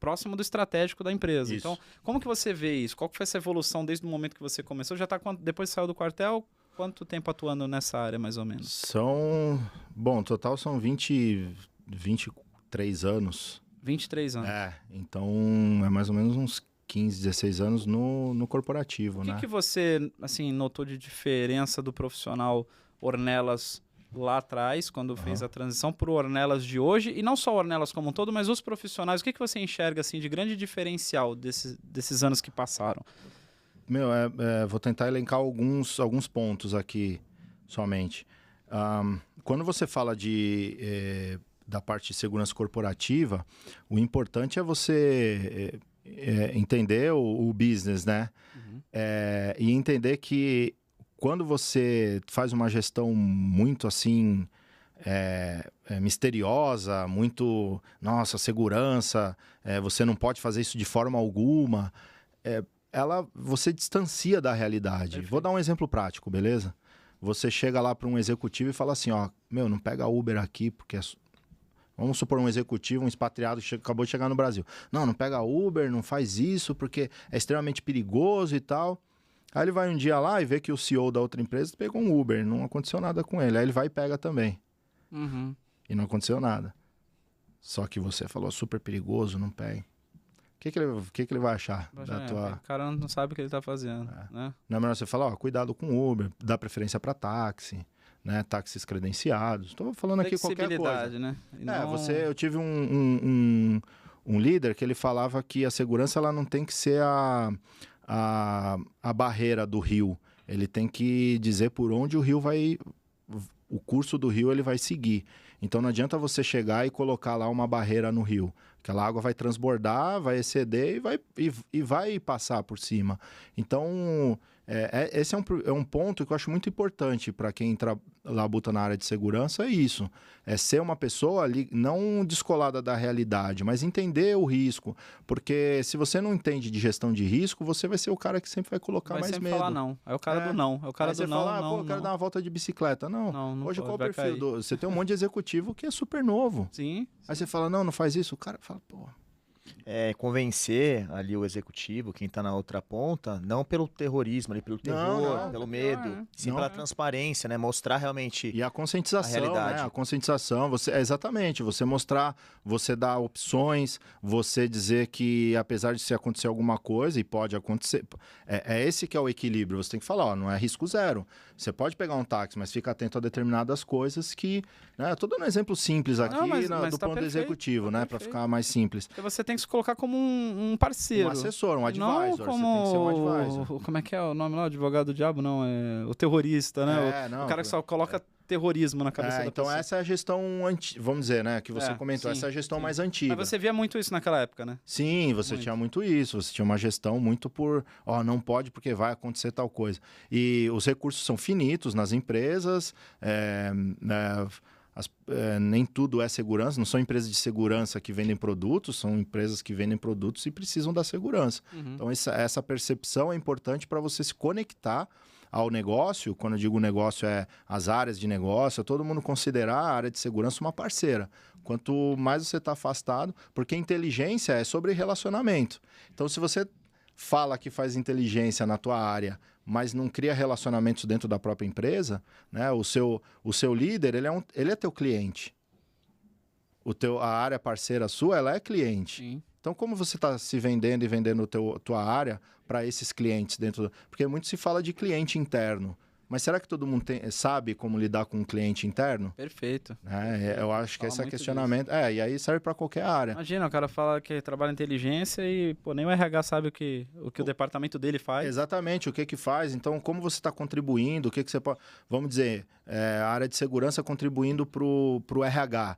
próximo do estratégico da empresa. Isso. Então, como que você vê isso? Qual que foi essa evolução desde o momento que você começou? Já está depois que saiu do quartel, quanto tempo atuando nessa área, mais ou menos? Total são 23 anos. 23 anos. Então é mais ou menos uns 15, 16 anos no corporativo, O né? que você, assim, notou de diferença do profissional Ornelas lá atrás, quando fez a transição para o Ornelas de hoje, e não só o Ornelas como um todo, mas os profissionais, o que você enxerga assim, de grande diferencial desses anos que passaram? Meu, vou tentar elencar alguns pontos aqui somente. Quando você fala da parte de segurança corporativa, o importante é você entender o business, né? E entender que quando você faz uma gestão muito assim misteriosa, muito, nossa, segurança, você não pode fazer isso de forma alguma, você distancia da realidade. Perfeito. Vou dar um exemplo prático, beleza? Você chega lá para um executivo e fala assim, ó, meu, não pega Uber aqui, porque vamos supor um executivo, um expatriado que acabou de chegar no Brasil. Não pega Uber, não faz isso, porque é extremamente perigoso e tal. Aí ele vai um dia lá e vê que o CEO da outra empresa pegou um Uber, não aconteceu nada com ele. Aí ele vai e pega também. E não aconteceu nada. Só que você falou, super perigoso, não pega. O que ele vai achar da tua... O cara não sabe o que ele está fazendo. Né? Não é melhor você falar, ó, cuidado com Uber, dá preferência para táxi, né? Táxis credenciados. Estou falando aqui qualquer coisa. Né? Eu tive um líder que ele falava que a segurança ela não tem que ser a barreira do rio. Ele tem que dizer por onde o rio vai... O curso do rio ele vai seguir. Então não adianta você chegar e colocar lá uma barreira no rio. Aquela água vai transbordar, vai exceder e vai passar por cima. Então, esse é um ponto que eu acho muito importante para quem labuta na área de segurança, é isso. É ser uma pessoa ali, não descolada da realidade, mas entender o risco. Porque se você não entende de gestão de risco, você vai ser o cara que sempre vai colocar mais medo. Vai sempre falar não. É o cara do não. É o cara do não, fala, não. Eu quero dar uma volta de bicicleta. Não hoje qual o perfil? Você tem um monte de executivo que é super novo. Sim. Aí você fala, não faz isso. O cara fala, pô... Convencer ali o executivo, quem está na outra ponta, não pelo terrorismo, ali, pelo terror, pelo medo, sim pela transparência, né? Mostrar realmente e a conscientização, a realidade. Né? A conscientização, exatamente, você mostrar, você dar opções, você dizer que apesar de se acontecer alguma coisa, e pode acontecer, esse que é o equilíbrio, você tem que falar, ó, não é risco zero. Você pode pegar um táxi, mas fica atento a determinadas coisas que... Né? Eu tô dando um exemplo simples aqui do ponto executivo, né? Para ficar mais simples. Porque você tem que se colocar como um parceiro. Um assessor, um advisor. Não Você como tem que ser um advisor. Como é que é o nome lá? O advogado do diabo? Não, é o terrorista, né? O cara que só coloca terrorismo na cabeça da então pessoa. Essa é a gestão, vamos dizer, né? Que você comentou. Essa é a gestão mais antiga. Mas você via muito isso naquela época, né? Sim, você tinha muito isso. Você tinha uma gestão muito por... não pode porque vai acontecer tal coisa. E os recursos são finitos nas empresas. Nem tudo é segurança. Não são empresas de segurança que vendem produtos. São empresas que vendem produtos e precisam da segurança. Então, essa percepção é importante para você se conectar ao negócio. Quando eu digo negócio, as áreas de negócio, todo mundo considerar a área de segurança uma parceira. Quanto mais você está afastado, porque inteligência é sobre relacionamento. Então, se você fala que faz inteligência na tua área, mas não cria relacionamentos dentro da própria empresa, né? O seu líder, ele é teu cliente. A área parceira sua, ela é cliente. Sim. Então, como você está se vendendo e vendendo tua área para esses clientes dentro... Porque muito se fala de cliente interno. Mas será que todo mundo sabe como lidar com um cliente interno? Perfeito. Eu acho que esse é questionamento. E aí serve para qualquer área. Imagina, o cara fala que trabalha em inteligência e nem o RH sabe o que o departamento dele faz. Exatamente, o que faz. Então, como você está contribuindo, o que você pode... Vamos dizer, a área de segurança contribuindo para o RH.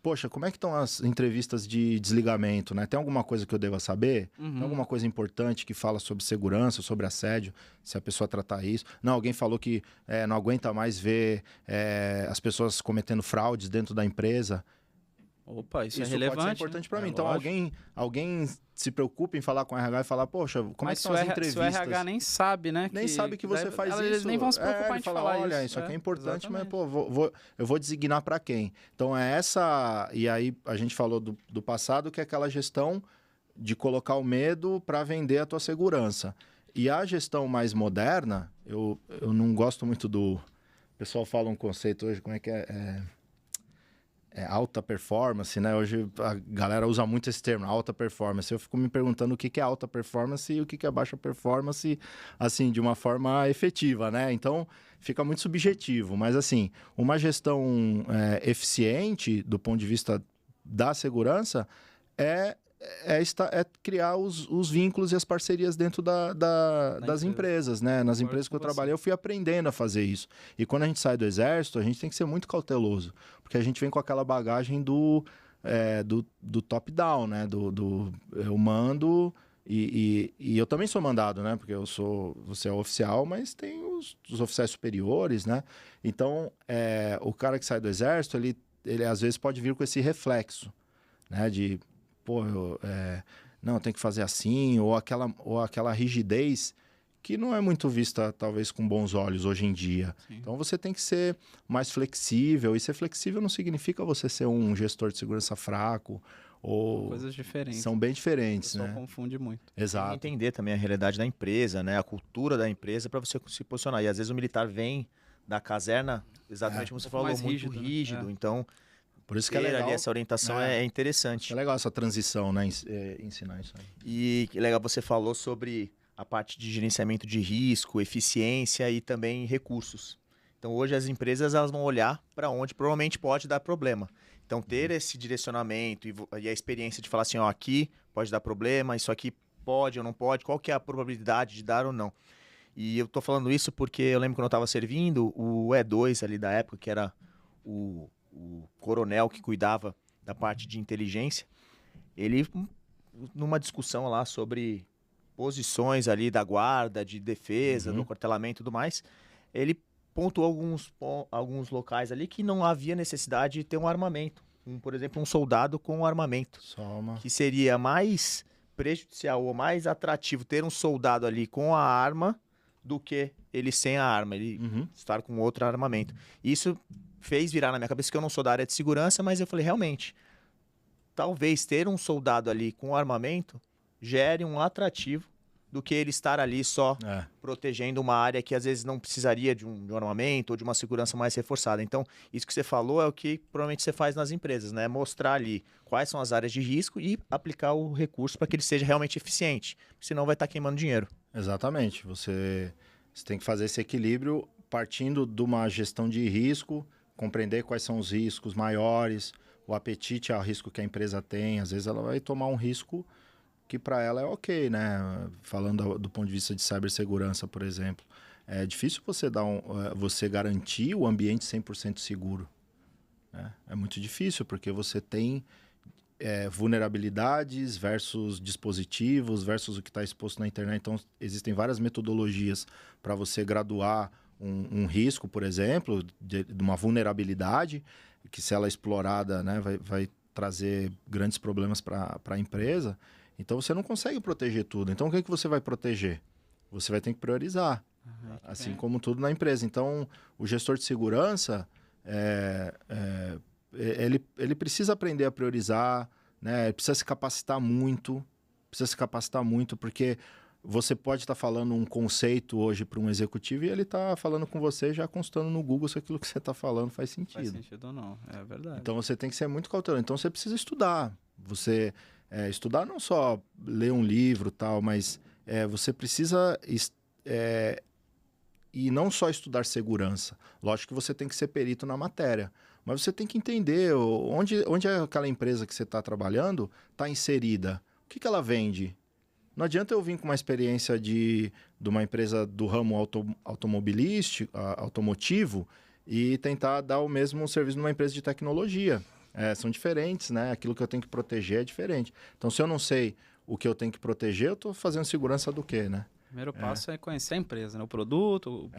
Poxa, como é que estão as entrevistas de desligamento, né? Tem alguma coisa que eu deva saber? Tem alguma coisa importante que fala sobre segurança, sobre assédio, se a pessoa tratar isso? Não, alguém falou que não aguenta mais ver as pessoas cometendo fraudes dentro da empresa. Opa, isso é Pode relevante. ser importante para mim. Então, alguém se preocupa em falar com o RH e falar, poxa, como é que são as entrevistas? Se o RH nem sabe, né? Nem sabe que você faz isso. Eles nem vão se preocupar em falar olha, isso aqui é importante, mas eu vou designar para quem? Então, essa... E aí, a gente falou do passado, que é aquela gestão de colocar o medo para vender a tua segurança. E a gestão mais moderna, eu não gosto muito do... O pessoal fala um conceito hoje, como é que é? alta performance, né? Hoje a galera usa muito esse termo, alta performance. Eu fico me perguntando o que é alta performance e o que é baixa performance, assim, de uma forma efetiva, né? Então, fica muito subjetivo. Mas, assim, uma gestão eficiente do ponto de vista da segurança é criar os vínculos e as parcerias dentro das empresas, né? Nas empresas que eu trabalhei, eu fui aprendendo a fazer isso. E quando a gente sai do exército, a gente tem que ser muito cauteloso, porque a gente vem com aquela bagagem do top-down, né? Eu mando e eu também sou mandado, né? Porque você é oficial, mas tem os oficiais superiores, né? Então, o cara que sai do exército, ele às vezes pode vir com esse reflexo, né? De não, tem que fazer assim, ou aquela rigidez que não é muito vista, talvez, com bons olhos hoje em dia. Sim. Então, você tem que ser mais flexível, e ser flexível não significa você ser um gestor de segurança fraco, ou... Coisas diferentes. São bem diferentes, né? O pessoal confunde muito. Exato. Tem que entender também a realidade da empresa, né? A cultura da empresa para você se posicionar. E, às vezes, o militar vem da caserna, exatamente como você falou, muito rígido. Né? Então... Por isso que é legal. Ali, essa orientação é interessante. É legal essa transição, né? Ensinar isso aí. E que legal, você falou sobre a parte de gerenciamento de risco, eficiência e também recursos. Então, hoje as empresas elas vão olhar para onde provavelmente pode dar problema. Então, ter esse direcionamento e a experiência de falar assim, ó, aqui pode dar problema, isso aqui pode ou não pode, qual que é a probabilidade de dar ou não. E eu tô falando isso porque eu lembro quando eu estava servindo, o E2 ali da época, que era o coronel que cuidava da parte de inteligência, ele, numa discussão lá sobre posições ali da guarda, de defesa, do quartelamento e tudo mais, ele pontuou alguns locais ali que não havia necessidade de ter um armamento. Por exemplo, um soldado com um armamento. Que seria mais prejudicial ou mais atrativo ter um soldado ali com a arma do que ele sem a arma, ele estar com outro armamento. Isso fez virar na minha cabeça, que eu não sou da área de segurança, mas eu falei, realmente, talvez ter um soldado ali com armamento gere um atrativo do que ele estar ali só protegendo uma área que às vezes não precisaria de um armamento ou de uma segurança mais reforçada. Então, isso que você falou é o que provavelmente você faz nas empresas, né? Mostrar ali quais são as áreas de risco e aplicar o recurso para que ele seja realmente eficiente, senão vai estar queimando dinheiro. Exatamente. Você tem que fazer esse equilíbrio partindo de uma gestão de risco, compreender quais são os riscos maiores, o apetite ao risco que a empresa tem. Às vezes ela vai tomar um risco que para ela é ok, né? Falando do ponto de vista de cibersegurança, por exemplo. É difícil você garantir o ambiente 100% seguro, né? É muito difícil, porque você tem vulnerabilidades versus dispositivos, versus o que está exposto na internet. Então, existem várias metodologias para você graduar um risco, por exemplo, de uma vulnerabilidade, que se ela é explorada, né, vai trazer grandes problemas para a empresa. Então, você não consegue proteger tudo. Então, o que você vai proteger? Você vai ter que priorizar, assim como tudo na empresa. Então, o gestor de segurança, ele precisa aprender a priorizar, né? Ele precisa se capacitar muito, porque você pode estar falando um conceito hoje para um executivo e ele está falando com você já consultando no Google se aquilo que você está falando faz sentido. Faz sentido ou não, é verdade. Então, você tem que ser muito cauteloso. Então, você precisa estudar. Estudar não só ler um livro e tal, mas você precisa... e não só estudar segurança. Lógico que você tem que ser perito na matéria, mas você tem que entender onde aquela empresa que você está trabalhando está inserida. O que ela vende? Não adianta eu vir com uma experiência de uma empresa do ramo automotivo e tentar dar o mesmo serviço numa empresa de tecnologia. São diferentes, né? Aquilo que eu tenho que proteger é diferente. Então, se eu não sei o que eu tenho que proteger, eu estou fazendo segurança do quê, né? O primeiro passo é conhecer a empresa, né? O produto, o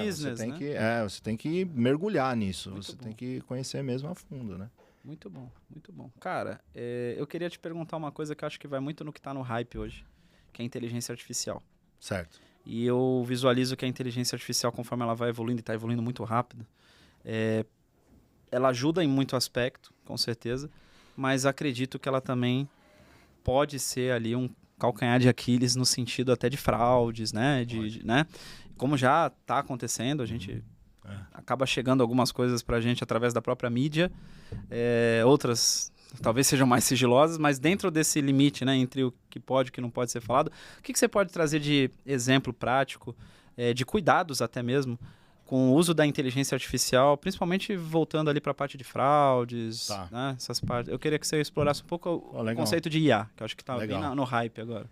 business, você tem que mergulhar nisso. Muito bom. Tem que conhecer mesmo a fundo, né? Muito bom, muito bom. Cara, eu queria te perguntar uma coisa que eu acho que vai muito no que está no hype hoje, que é a inteligência artificial. Certo. E eu visualizo que a inteligência artificial, conforme ela vai evoluindo, e está evoluindo muito rápido, ela ajuda em muito aspecto, com certeza, mas acredito que ela também pode ser ali um calcanhar de Aquiles no sentido até de fraudes, né? Né? Como já está acontecendo, a gente acaba chegando algumas coisas pra gente através da própria mídia, outras talvez sejam mais sigilosas, mas dentro desse limite, né, entre o que pode e o que não pode ser falado, o que você pode trazer de exemplo prático, de cuidados até mesmo, com o uso da inteligência artificial, principalmente voltando ali para a parte de fraudes, né, essas partes. Eu queria que você explorasse um pouco o conceito de IA, que eu acho que está bem no hype agora.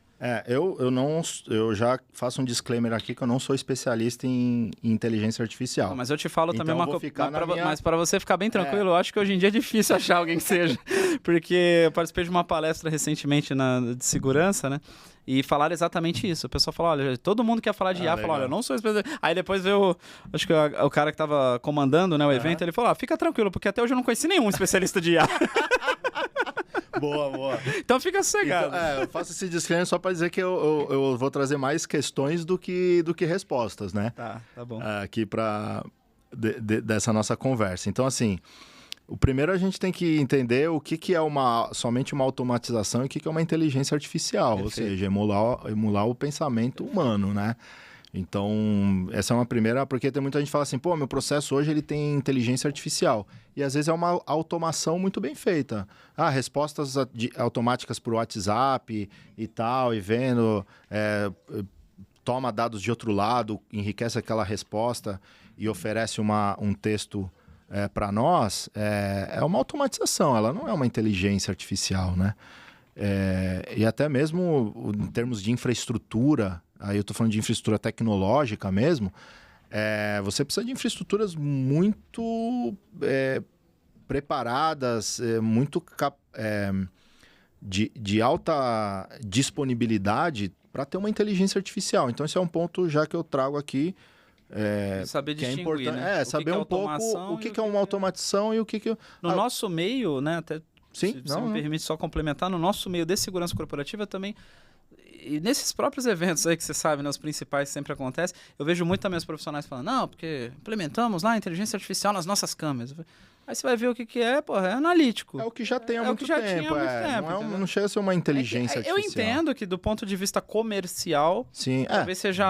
Eu já faço um disclaimer aqui que eu não sou especialista em inteligência artificial. Não, mas eu te falo então também uma coisa. Minha... Mas para você ficar bem tranquilo, eu acho que hoje em dia é difícil achar alguém que seja. Porque eu participei de uma palestra recentemente de segurança, né? E falaram exatamente isso. O pessoal falou, olha, todo mundo quer falar de IA, falou, olha, eu não sou especialista. Aí depois veio, acho que o cara que estava comandando, né, o evento, ele falou, fica tranquilo, porque até hoje eu não conheci nenhum especialista de IA. Boa. Então fica sossegado. Então, eu faço esse disclaimer só para dizer que eu vou trazer mais questões do que respostas, né? Tá bom. Aqui dessa nossa conversa. Então, assim, o primeiro a gente tem que entender o que é somente uma automatização e o que é uma inteligência artificial, Perfeito. Ou seja, emular o pensamento humano, né? Então, essa é uma primeira, porque tem muita gente que fala assim, meu processo hoje ele tem inteligência artificial. E às vezes é uma automação muito bem feita. Respostas automáticas por WhatsApp e tal, e vendo, toma dados de outro lado, enriquece aquela resposta e oferece um texto para nós, é uma automatização, ela não é uma inteligência artificial, né? E até mesmo em termos de infraestrutura, aí eu estou falando de infraestrutura tecnológica mesmo, você precisa de infraestruturas muito preparadas, de alta disponibilidade para ter uma inteligência artificial. Então esse é um ponto já que eu trago aqui, saber que é distinguir, importante, né? saber um pouco o que é uma automação e o que... No nosso meio, né, até... Sim, se me permite só complementar, no nosso meio de segurança corporativa também, e nesses próprios eventos aí que você sabe, né, os principais sempre acontecem, eu vejo muito também os profissionais falando, não, porque implementamos lá a inteligência artificial nas nossas câmeras. Aí você vai ver o que é, é analítico. É o que já tem há muito tempo. Não chega a ser uma inteligência artificial. Eu entendo que do ponto de vista comercial, sim, talvez seja,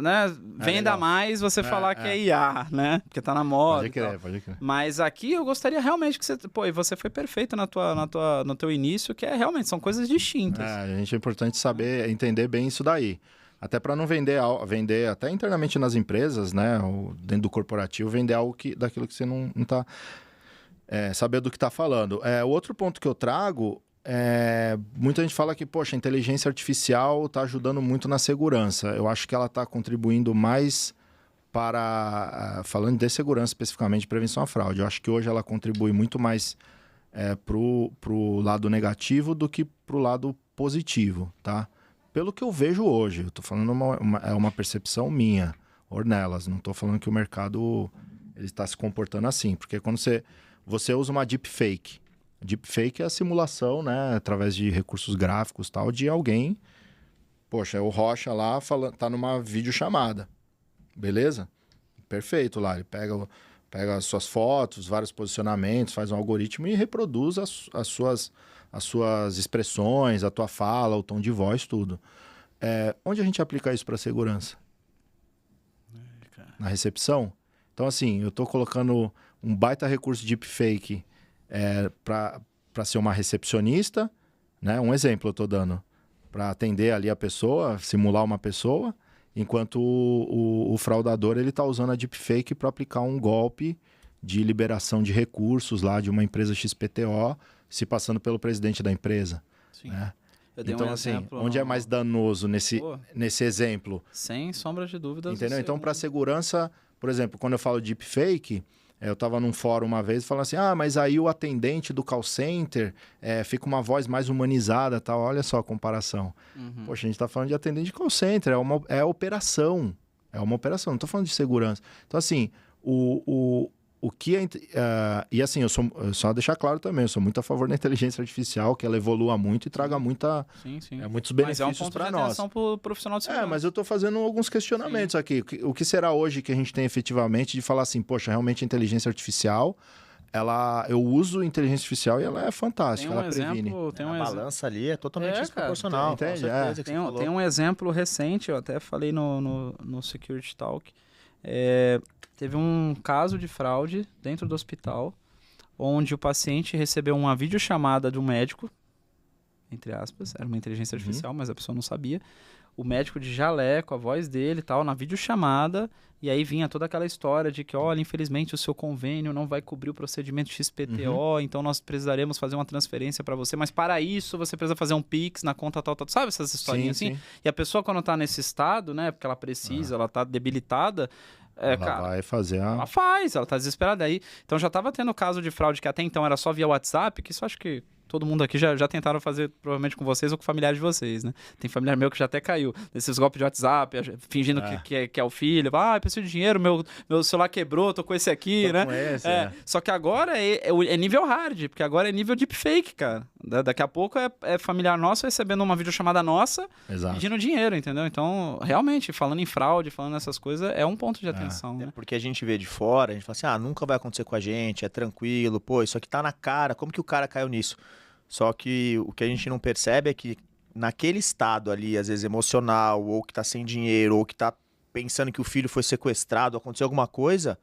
né, venda mais você falar que é IA, né? Porque tá na moda. Pode crer. Mas aqui eu gostaria realmente que você... e você foi perfeito no teu início, que realmente são coisas distintas. É importante saber, entender bem isso daí. Até para não vender até internamente nas empresas, né, ou dentro do corporativo, vender algo daquilo que você não está sabendo do que está falando. O outro ponto que eu trago, muita gente fala que, a inteligência artificial está ajudando muito na segurança. Eu acho que ela está contribuindo mais falando de segurança especificamente, prevenção à fraude. Eu acho que hoje ela contribui muito mais pro lado negativo do que pro lado positivo, tá? Pelo que eu vejo hoje, eu estou falando uma percepção minha, Ornelas, não estou falando que o mercado está se comportando assim, porque quando você usa uma deepfake, deepfake é a simulação, né, através de recursos gráficos tal, de alguém, o Rocha lá tá numa videochamada, beleza? Perfeito lá, ele pega as suas fotos, vários posicionamentos, faz um algoritmo e reproduz as suas expressões, a tua fala, o tom de voz, tudo. Onde a gente aplica isso para segurança? Na recepção? Então, assim, eu estou colocando um baita recurso de deepfake para ser uma recepcionista, né? Um exemplo eu estou dando, para atender ali a pessoa, simular uma pessoa, enquanto o fraudador está usando a deepfake para aplicar um golpe de liberação de recursos lá de uma empresa XPTO, se passando pelo presidente da empresa. Sim. Né? Então, assim, onde é mais danoso nesse exemplo? Sem sombra de dúvida. Entendeu? Então, para segurança, por exemplo, quando eu falo deepfake, eu estava num fórum uma vez falando assim, mas aí o atendente do call center fica uma voz mais humanizada, tal. Olha só a comparação. Uhum. Poxa, a gente está falando de atendente de call center, é operação. É uma operação, não estou falando de segurança. Então, assim, o que e assim, só deixar claro também, eu sou muito a favor da inteligência artificial, que ela evolua muito e traga muitos benefícios para nós. Mas pro profissional de segurança. Mas eu estou fazendo alguns questionamentos aqui. O que será hoje que a gente tem efetivamente de falar assim, poxa, realmente a inteligência artificial, eu uso inteligência artificial e ela é fantástica, ela previne. A balança ali é totalmente desproporcional. Tem um exemplo recente, eu até falei no Security Talk, Teve um caso de fraude dentro do hospital, onde o paciente recebeu uma videochamada de um médico, entre aspas, era uma inteligência artificial, mas a pessoa não sabia. O médico de jaleco, a voz dele e tal, na videochamada, e aí vinha toda aquela história de que, olha, infelizmente o seu convênio não vai cobrir o procedimento XPTO, então nós precisaremos fazer uma transferência para você, mas para isso você precisa fazer um Pix na conta tal, sabe essas historinhas assim? Sim. E a pessoa quando tá nesse estado, né, porque ela precisa, ela tá debilitada, ela vai fazer Ela faz, ela tá desesperada aí. Então já tava tendo caso de fraude que até então era só via WhatsApp, que isso acho que todo mundo aqui já tentaram fazer, provavelmente com vocês ou com familiares de vocês, né? Tem familiar meu que já até caiu nesses golpes de WhatsApp, fingindo que é o filho. Ah, eu preciso de dinheiro, meu celular quebrou, tô com esse aqui, né? Com esse, Só que agora é nível hard, porque agora é nível deepfake, cara. Daqui a pouco é familiar nosso recebendo uma videochamada nossa, pedindo dinheiro, entendeu? Então, realmente, falando em fraude, falando nessas coisas, é um ponto de atenção, né? Porque a gente vê de fora, a gente fala assim, nunca vai acontecer com a gente, é tranquilo, pô, isso aqui tá na cara, como que o cara caiu nisso? Só que o que a gente não percebe é que naquele estado ali, às vezes emocional, ou que tá sem dinheiro, ou que tá pensando que o filho foi sequestrado, aconteceu alguma coisa,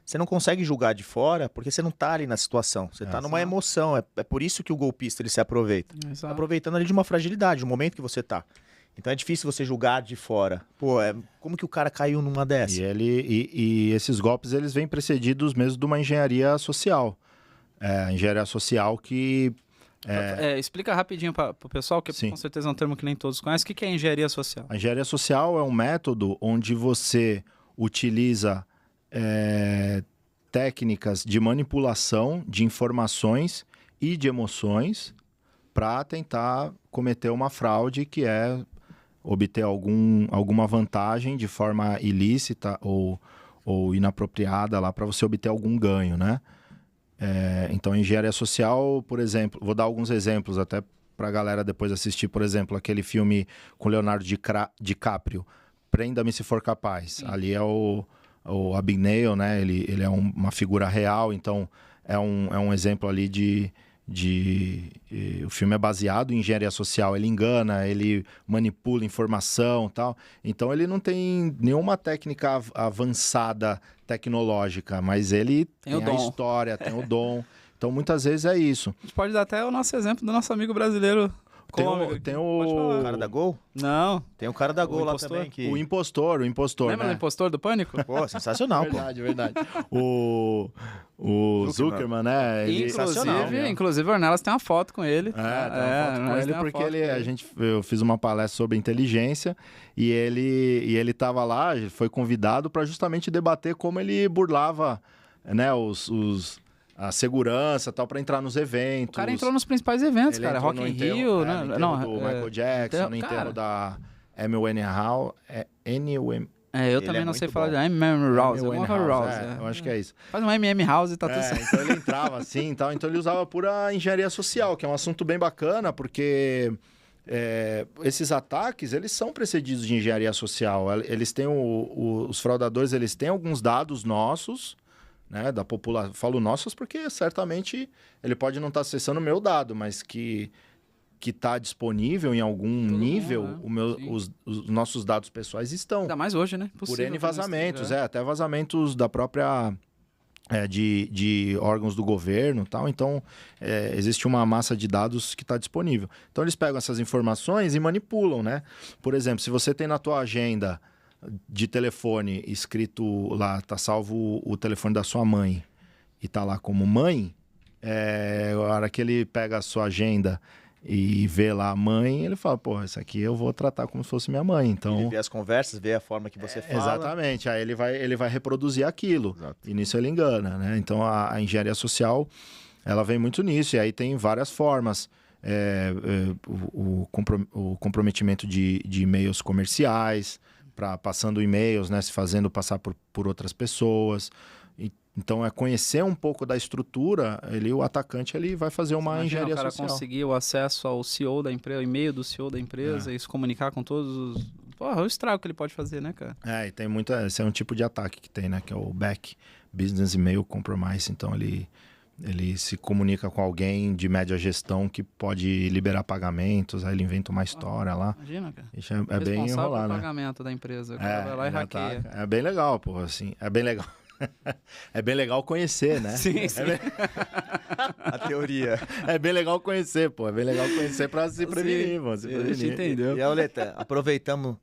você não consegue julgar de fora, porque você não tá ali na situação. Você tá numa emoção. É por isso que o golpista ele se aproveita. Tá aproveitando ali de uma fragilidade, do momento que você tá. Então é difícil você julgar de fora. Pô, como que o cara caiu numa dessa? E esses golpes, eles vêm precedidos mesmo de uma engenharia social. A engenharia social que... explica rapidinho para o pessoal, que com certeza é um termo que nem todos conhecem. O que é engenharia social? A engenharia social é um método onde você utiliza técnicas de manipulação de informações e de emoções para tentar cometer uma fraude, que é obter alguma vantagem de forma ilícita ou inapropriada lá para você obter algum ganho, né? Então, engenharia social, por exemplo, vou dar alguns exemplos até para a galera depois assistir, por exemplo, aquele filme com Leonardo DiCaprio, Prenda-me se for capaz. Ali é o Abagnale, né? Ele é uma figura real, então é um exemplo ali o filme é baseado em engenharia social, ele engana, ele manipula informação e tal. Então ele não tem nenhuma técnica avançada tecnológica, mas ele tem a história, tem o dom. Então muitas vezes é isso. A gente pode dar até o nosso exemplo do nosso amigo brasileiro. Tem o cara da Gol? Não. Tem o cara da Gol lá também. O impostor. Lembra do impostor do Pânico? Pô, sensacional, verdade. O Zuckerman, né? Inclusive o Ornelas tem uma foto com ele. Tem uma foto com ele porque eu fiz uma palestra sobre inteligência e ele tava lá, foi convidado para justamente debater como ele burlava, né, a segurança tal, para entrar nos eventos. O cara entrou nos principais eventos, cara. Rock in Rio, né? No enterro do Michael Jackson, no enterro da Amy Winehouse. Eu também não sei falar de M.M. House. Eu acho que é isso. Faz um M.M. House e tá tudo certo. Então ele entrava assim e tal. Então ele usava pura engenharia social, que é um assunto bem bacana, porque esses ataques, eles são precedidos de engenharia social. Eles têm os fraudadores, eles têm alguns dados nossos, né, da população. Falo nossos porque certamente ele pode não estar acessando o meu dado, mas que está disponível em algum nível, os nossos dados pessoais estão. Ainda mais hoje, né? Por N vazamentos, até vazamentos da própria... de órgãos do governo e tal. Então, existe uma massa de dados que está disponível. Então, eles pegam essas informações e manipulam, né? Por exemplo, se você tem na tua agenda de telefone escrito lá, tá salvo o telefone da sua mãe e tá lá como mãe, a hora que ele pega a sua agenda e vê lá a mãe, ele fala, pô, isso aqui eu vou tratar como se fosse minha mãe. Então, ele vê as conversas, vê a forma que você fala. Exatamente, aí ele vai reproduzir aquilo. Exato. E nisso ele engana, né? Então a engenharia social, ela vem muito nisso, e aí tem várias formas. O comprometimento de e-mails comerciais, passando e-mails, né, se fazendo passar por outras pessoas. Então, conhecer um pouco da estrutura, o atacante ele vai fazer uma engenharia social. O cara conseguir o acesso ao CEO da empresa, o e-mail do CEO da empresa, e se comunicar com todos os... Porra, o estrago que ele pode fazer, né, cara? E tem muita... Esse é um tipo de ataque que tem, né, que é o Back Business Email Compromise. Então, ele Ele se comunica com alguém de média gestão que pode liberar pagamentos, aí ele inventa uma história lá. Imagina, cara. Isso é bem Responsável enrolar, pelo né? pagamento da empresa. O cara vai lá e ele hackeia. ataca. É bem legal, pô, assim. É bem legal. É bem legal conhecer, né? Sim, sim. A teoria. É bem legal conhecer, pô. É bem legal conhecer pra se prevenir, pô. Se A gente prevenir. entendeu. E, Auleta, aproveitando,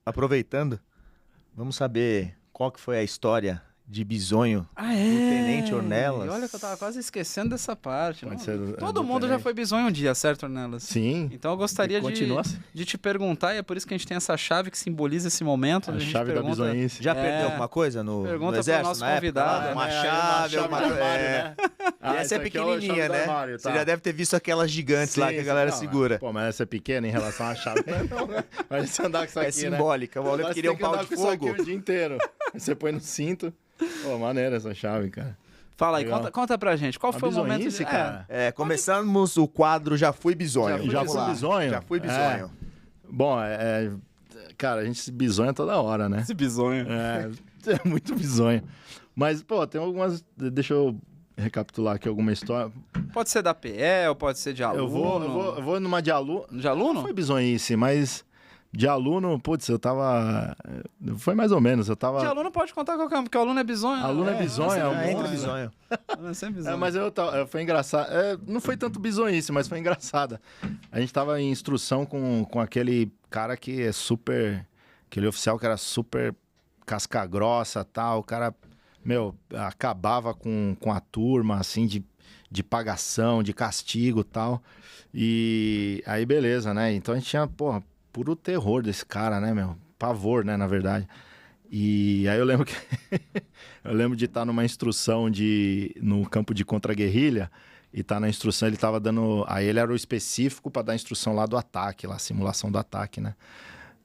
vamos saber qual que foi a história de Bisonho Ah, do Tenente Ornelas. E olha que eu tava quase esquecendo dessa parte. Pode Não? ser do- Todo do mundo já Tenente. foi bisonho um dia, certo, Ornelas? Sim. Então eu gostaria E continua assim. de te perguntar, e é por isso que a gente tem essa chave que simboliza esse momento. A gente chave da pergunta- bisonhice. Já É. perdeu alguma coisa no Pergunta no pro exército, nosso na época, convidado, lá? Uma né? chave, Uma uma... chave do armário, é. né? E essa é essa aqui é a chave pequenininha, do né? armário, tá? Você já deve ter visto aquelas gigantes lá que a galera Não, segura. Pô, mas essa é pequena em relação à chave. Mas você andar com isso É aqui, né? simbólica. O Auleta Mas queria tem um que pau andar de com isso aqui fogo. o dia inteiro. Aí você põe no cinto. Pô, maneira essa chave, cara. Fala aí, Legal. conta pra gente. Qual Uma foi o momento de... bizonhice, cara. É, começamos o quadro Já Fui Bisonho. Já fui bisonho? Já fui bisonho. Bom, cara, a gente se bisonha toda hora, né? Esse bisonho. É muito bizonho. Mas, pô, tem algumas... Deixa eu recapitular aqui alguma história. Pode ser da PE, ou pode ser de aluno. Eu vou numa de aluno. De aluno? Não foi bizonhice, mas de aluno, putz, eu tava... Foi mais ou menos, eu tava... De aluno pode contar qualquer um, porque o aluno é bisonho. né? Aluno é bisonho, é um Entre monstro. bisonho. Aluno é sempre bisonho. Mas foi engraçado. Não foi tanto bizonhice, mas foi engraçada. A gente tava em instrução com aquele cara que é super... Aquele oficial que era super casca grossa e tal. O cara, acabava com a turma, assim, de pagação, de castigo e tal. E aí, beleza, né? Então a gente tinha, porra, puro terror desse cara, né, meu? Pavor, né, na verdade. E aí eu lembro que... eu lembro de estar numa instrução no campo de contra-guerrilha e tá na instrução, ele tava dando... Aí ele era o específico para dar instrução lá do ataque, lá, simulação do ataque, né?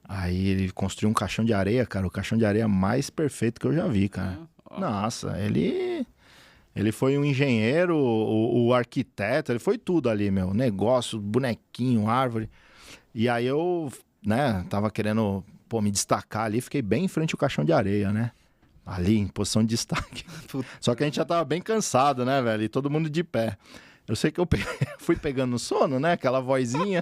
Aí ele construiu um caixão de areia, cara, o caixão de areia mais perfeito que eu já vi, cara. Nossa, ele foi um engenheiro, o arquiteto, ele foi tudo ali, meu. Negócio, bonequinho, árvore. E aí eu, né, tava querendo, me destacar ali, fiquei bem em frente ao caixão de areia, né? Ali, em posição de destaque. Só que a gente já tava bem cansado, né, velho? E todo mundo de pé. Eu sei que eu fui pegando no sono, né? Aquela vozinha.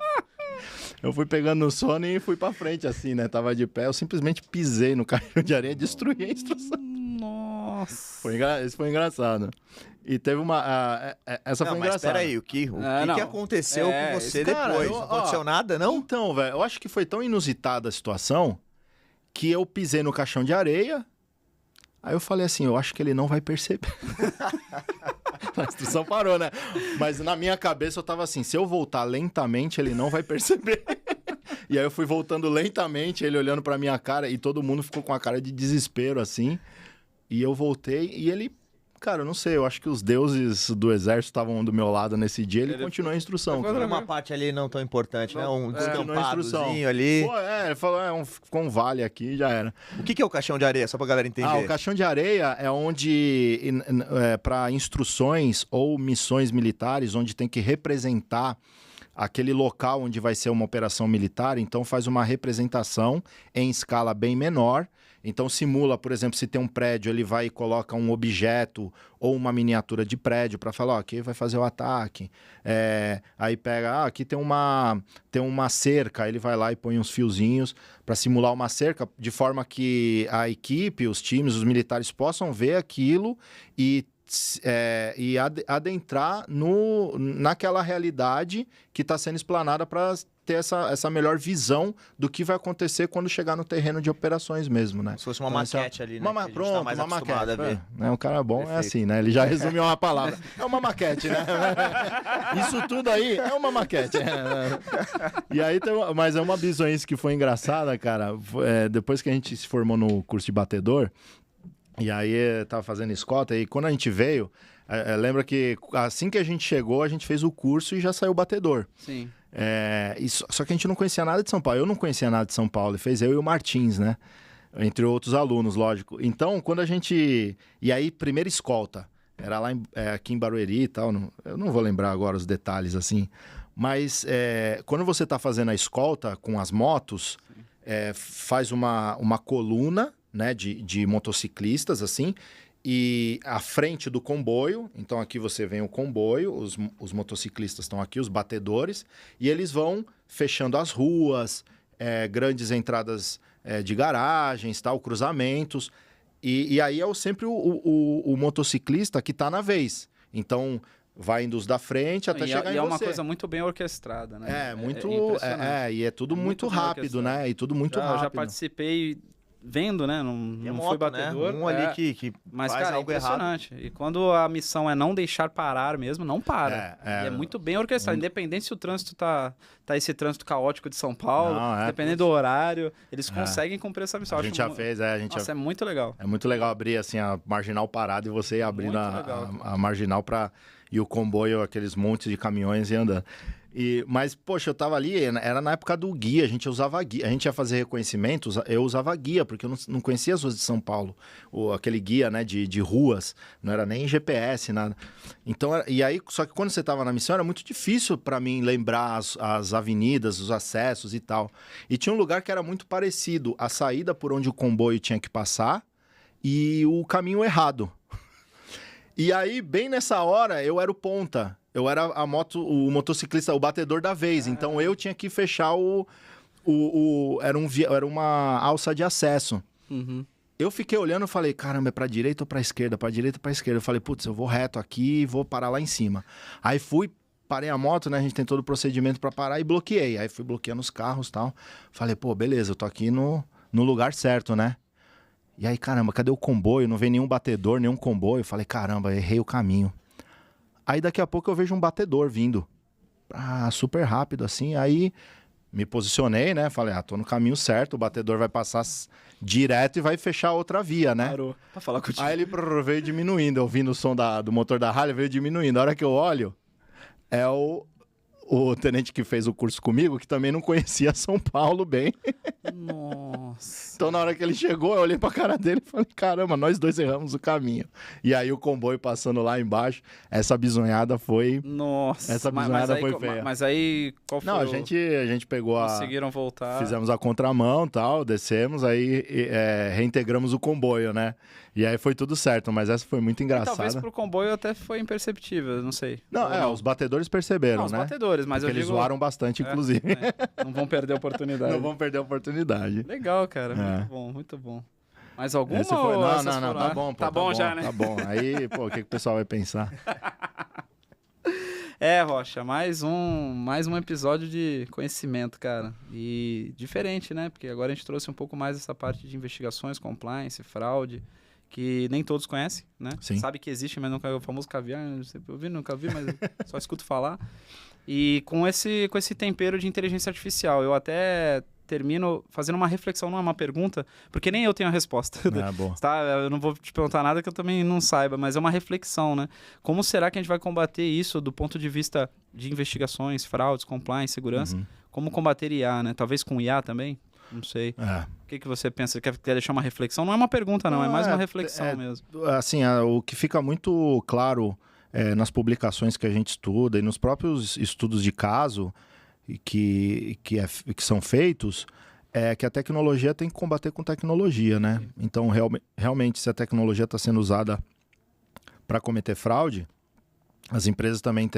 Eu fui pegando no sono e fui pra frente, assim, né? Tava de pé, eu simplesmente pisei no caixão de areia e destruí a instrução. Nossa. Isso foi engraçado. E teve uma... essa Não, foi mas engraçada. peraí, o que não. aconteceu com você cara, depois? eu- Não aconteceu nada, não? Então, velho, eu acho que foi tão inusitada a situação que eu pisei no caixão de areia. Aí eu falei assim, eu acho que ele não vai perceber. A instrução parou, né? Mas na minha cabeça eu tava assim, se eu voltar lentamente, ele não vai perceber. E aí eu fui voltando lentamente, ele olhando pra minha cara, e todo mundo ficou com a cara de desespero, assim. E eu voltei, e ele... Cara, eu não sei, eu acho que os deuses do exército estavam do meu lado nesse dia, ele continuou a instrução. Foi cara. Uma parte ali não tão importante, né? Um Continuou a instrução. descampadozinho ali. Pô, ele falou, ficou um vale aqui, já era. O que é o caixão de areia, só pra galera entender? O caixão de areia é onde, para instruções ou missões militares, onde tem que representar aquele local onde vai ser uma operação militar, então faz uma representação em escala bem menor. Então simula, por exemplo, se tem um prédio, ele vai e coloca um objeto ou uma miniatura de prédio para falar, aqui vai fazer o ataque. Aí pega, aqui tem uma cerca, aí ele vai lá e põe uns fiozinhos para simular uma cerca, de forma que a equipe, os times, os militares possam ver aquilo e adentrar naquela realidade que está sendo explanada para ter essa melhor visão do que vai acontecer quando chegar no terreno de operações mesmo, né? Se fosse uma Então, maquete ali, né? Uma, que a gente tá mais uma acostumado maquete. a ver. Um cara bom Perfeito. é assim, né? Ele já resumiu uma palavra. É uma maquete, né? Isso tudo aí é uma maquete. E aí, mas é uma bizonhice que foi engraçada, cara. Depois que a gente se formou no curso de batedor, e aí tava fazendo escolta, e quando a gente veio, lembra que assim que a gente chegou, a gente fez o curso e já saiu o batedor. Sim. Só que a gente não conhecia nada de São Paulo. Eu não conhecia nada de São Paulo. E fez eu e o Martins, né? Entre outros alunos, lógico. Então, quando a gente... E aí, primeira escolta. Era lá aqui em Barueri e tal. Eu não vou lembrar agora os detalhes, assim. Mas quando você tá fazendo a escolta com as motos, faz uma coluna, né, de motociclistas, assim, e à frente do comboio, então aqui você vem o comboio, os motociclistas estão aqui, os batedores, e eles vão fechando as ruas, grandes entradas de garagens, tal, cruzamentos, e aí é sempre o motociclista que está na vez. Então, vai indo os da frente até chegar em você. E é uma coisa muito bem orquestrada, né? E é tudo muito rápido, né? E tudo muito rápido. Eu já participei vendo, né? Não fui batedor. Né? Ali que mas, faz cara, algo é impressionante. Errado. E quando a missão é não deixar parar mesmo, não para. E é muito bem orquestrado. Independente se o trânsito tá esse trânsito caótico de São Paulo, dependendo do horário, eles conseguem cumprir essa missão. A gente já fez, Nossa, é muito legal. É muito legal abrir, assim, a marginal parada e você ir abrindo a marginal e o comboio, aqueles montes de caminhões e andando. Mas, poxa, eu tava ali, era na época do guia, a gente usava guia. A gente ia fazer reconhecimentos, eu usava guia, porque eu não conhecia as ruas de São Paulo. Aquele guia, né, de ruas, não era nem GPS, nada. Então, e aí, só que quando você tava na missão, era muito difícil para mim lembrar as avenidas, os acessos e tal. E tinha um lugar que era muito parecido, a saída por onde o comboio tinha que passar e o caminho errado. E aí, bem nessa hora, eu era o ponta. Eu era o motociclista, o batedor da vez. Então, eu tinha que fechar era uma alça de acesso. Uhum. Eu fiquei olhando e falei, caramba, é pra direita ou pra esquerda? Pra direita ou pra esquerda? Eu falei, putz, eu vou reto aqui e vou parar lá em cima. Aí parei a moto, né? A gente tem todo o procedimento pra parar e bloqueei. Aí fui bloqueando os carros e tal. Falei, pô, beleza, eu tô aqui no lugar certo, né? E aí, caramba, cadê o comboio? Não vem nenhum batedor, nenhum comboio. Falei, caramba, errei o caminho. Aí daqui a pouco eu vejo um batedor vindo. Super rápido assim. Aí me posicionei, né? Falei, tô no caminho certo. O batedor vai passar direto e vai fechar outra via, né? Parou pra falar contigo. Aí ele veio diminuindo. Ouvindo o som do motor da Harley, veio diminuindo. A hora que eu olho, é o tenente que fez o curso comigo, que também não conhecia São Paulo bem. Nossa. Então, na hora que ele chegou, eu olhei pra cara dele e falei, caramba, nós dois erramos o caminho. E aí, o comboio passando lá embaixo, essa bisonhada foi... Nossa. Essa bisonhada foi feia. Mas aí, qual foi? Não, a gente pegou Conseguiram voltar. Fizemos a contramão e tal, descemos, aí reintegramos o comboio, né? E aí foi tudo certo, mas essa foi muito engraçada. Talvez pro comboio até foi imperceptível, não sei. Não, os batedores perceberam, não, né? Os batedores, mas porque eu eles zoaram bastante, inclusive. Não vão perder a oportunidade. Não vão perder a oportunidade. Legal, cara. Muito bom, muito bom. Mais alguma? Não, tá bom, pô. Tá bom já, né? Tá bom. Aí, pô, o que o pessoal vai pensar? Rocha, mais um episódio de conhecimento, cara. E diferente, né? Porque agora a gente trouxe um pouco mais essa parte de investigações, compliance, fraude, que nem todos conhecem, né? Sim. Sabe que existe, mas nunca é o famoso caviar. Nunca vi, mas só escuto falar. E com esse tempero de inteligência artificial, eu até termino fazendo uma reflexão, não é uma pergunta, porque nem eu tenho a resposta. Bom. Tá? Eu não vou te perguntar nada que eu também não saiba, mas é uma reflexão, né? Como será que a gente vai combater isso do ponto de vista de investigações, fraudes, compliance, segurança? Uhum. Como combater IA, né? Talvez com IA também? Não sei. O que você pensa? Quer deixar uma reflexão? Não é uma pergunta, não. É mais uma reflexão mesmo. Assim, o que fica muito claro nas publicações que a gente estuda e nos próprios estudos de caso que são feitos, é que a tecnologia tem que combater com tecnologia, né? Então, realmente, se a tecnologia está sendo usada para cometer fraude, as empresas também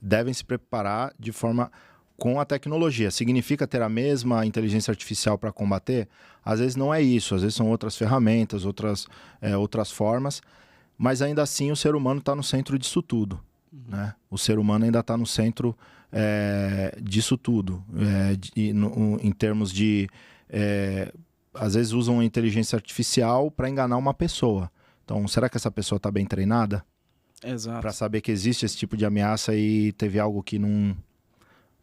devem se preparar de forma com a tecnologia. Significa ter a mesma inteligência artificial para combater? Às vezes não é isso, às vezes são outras ferramentas, outras formas, mas ainda assim o ser humano está no centro disso tudo. Né? O ser humano ainda está no centro disso tudo, em termos de... às vezes usam a inteligência artificial para enganar uma pessoa. Então, será que essa pessoa está bem treinada? Exato. Para saber que existe esse tipo de ameaça e teve algo que não...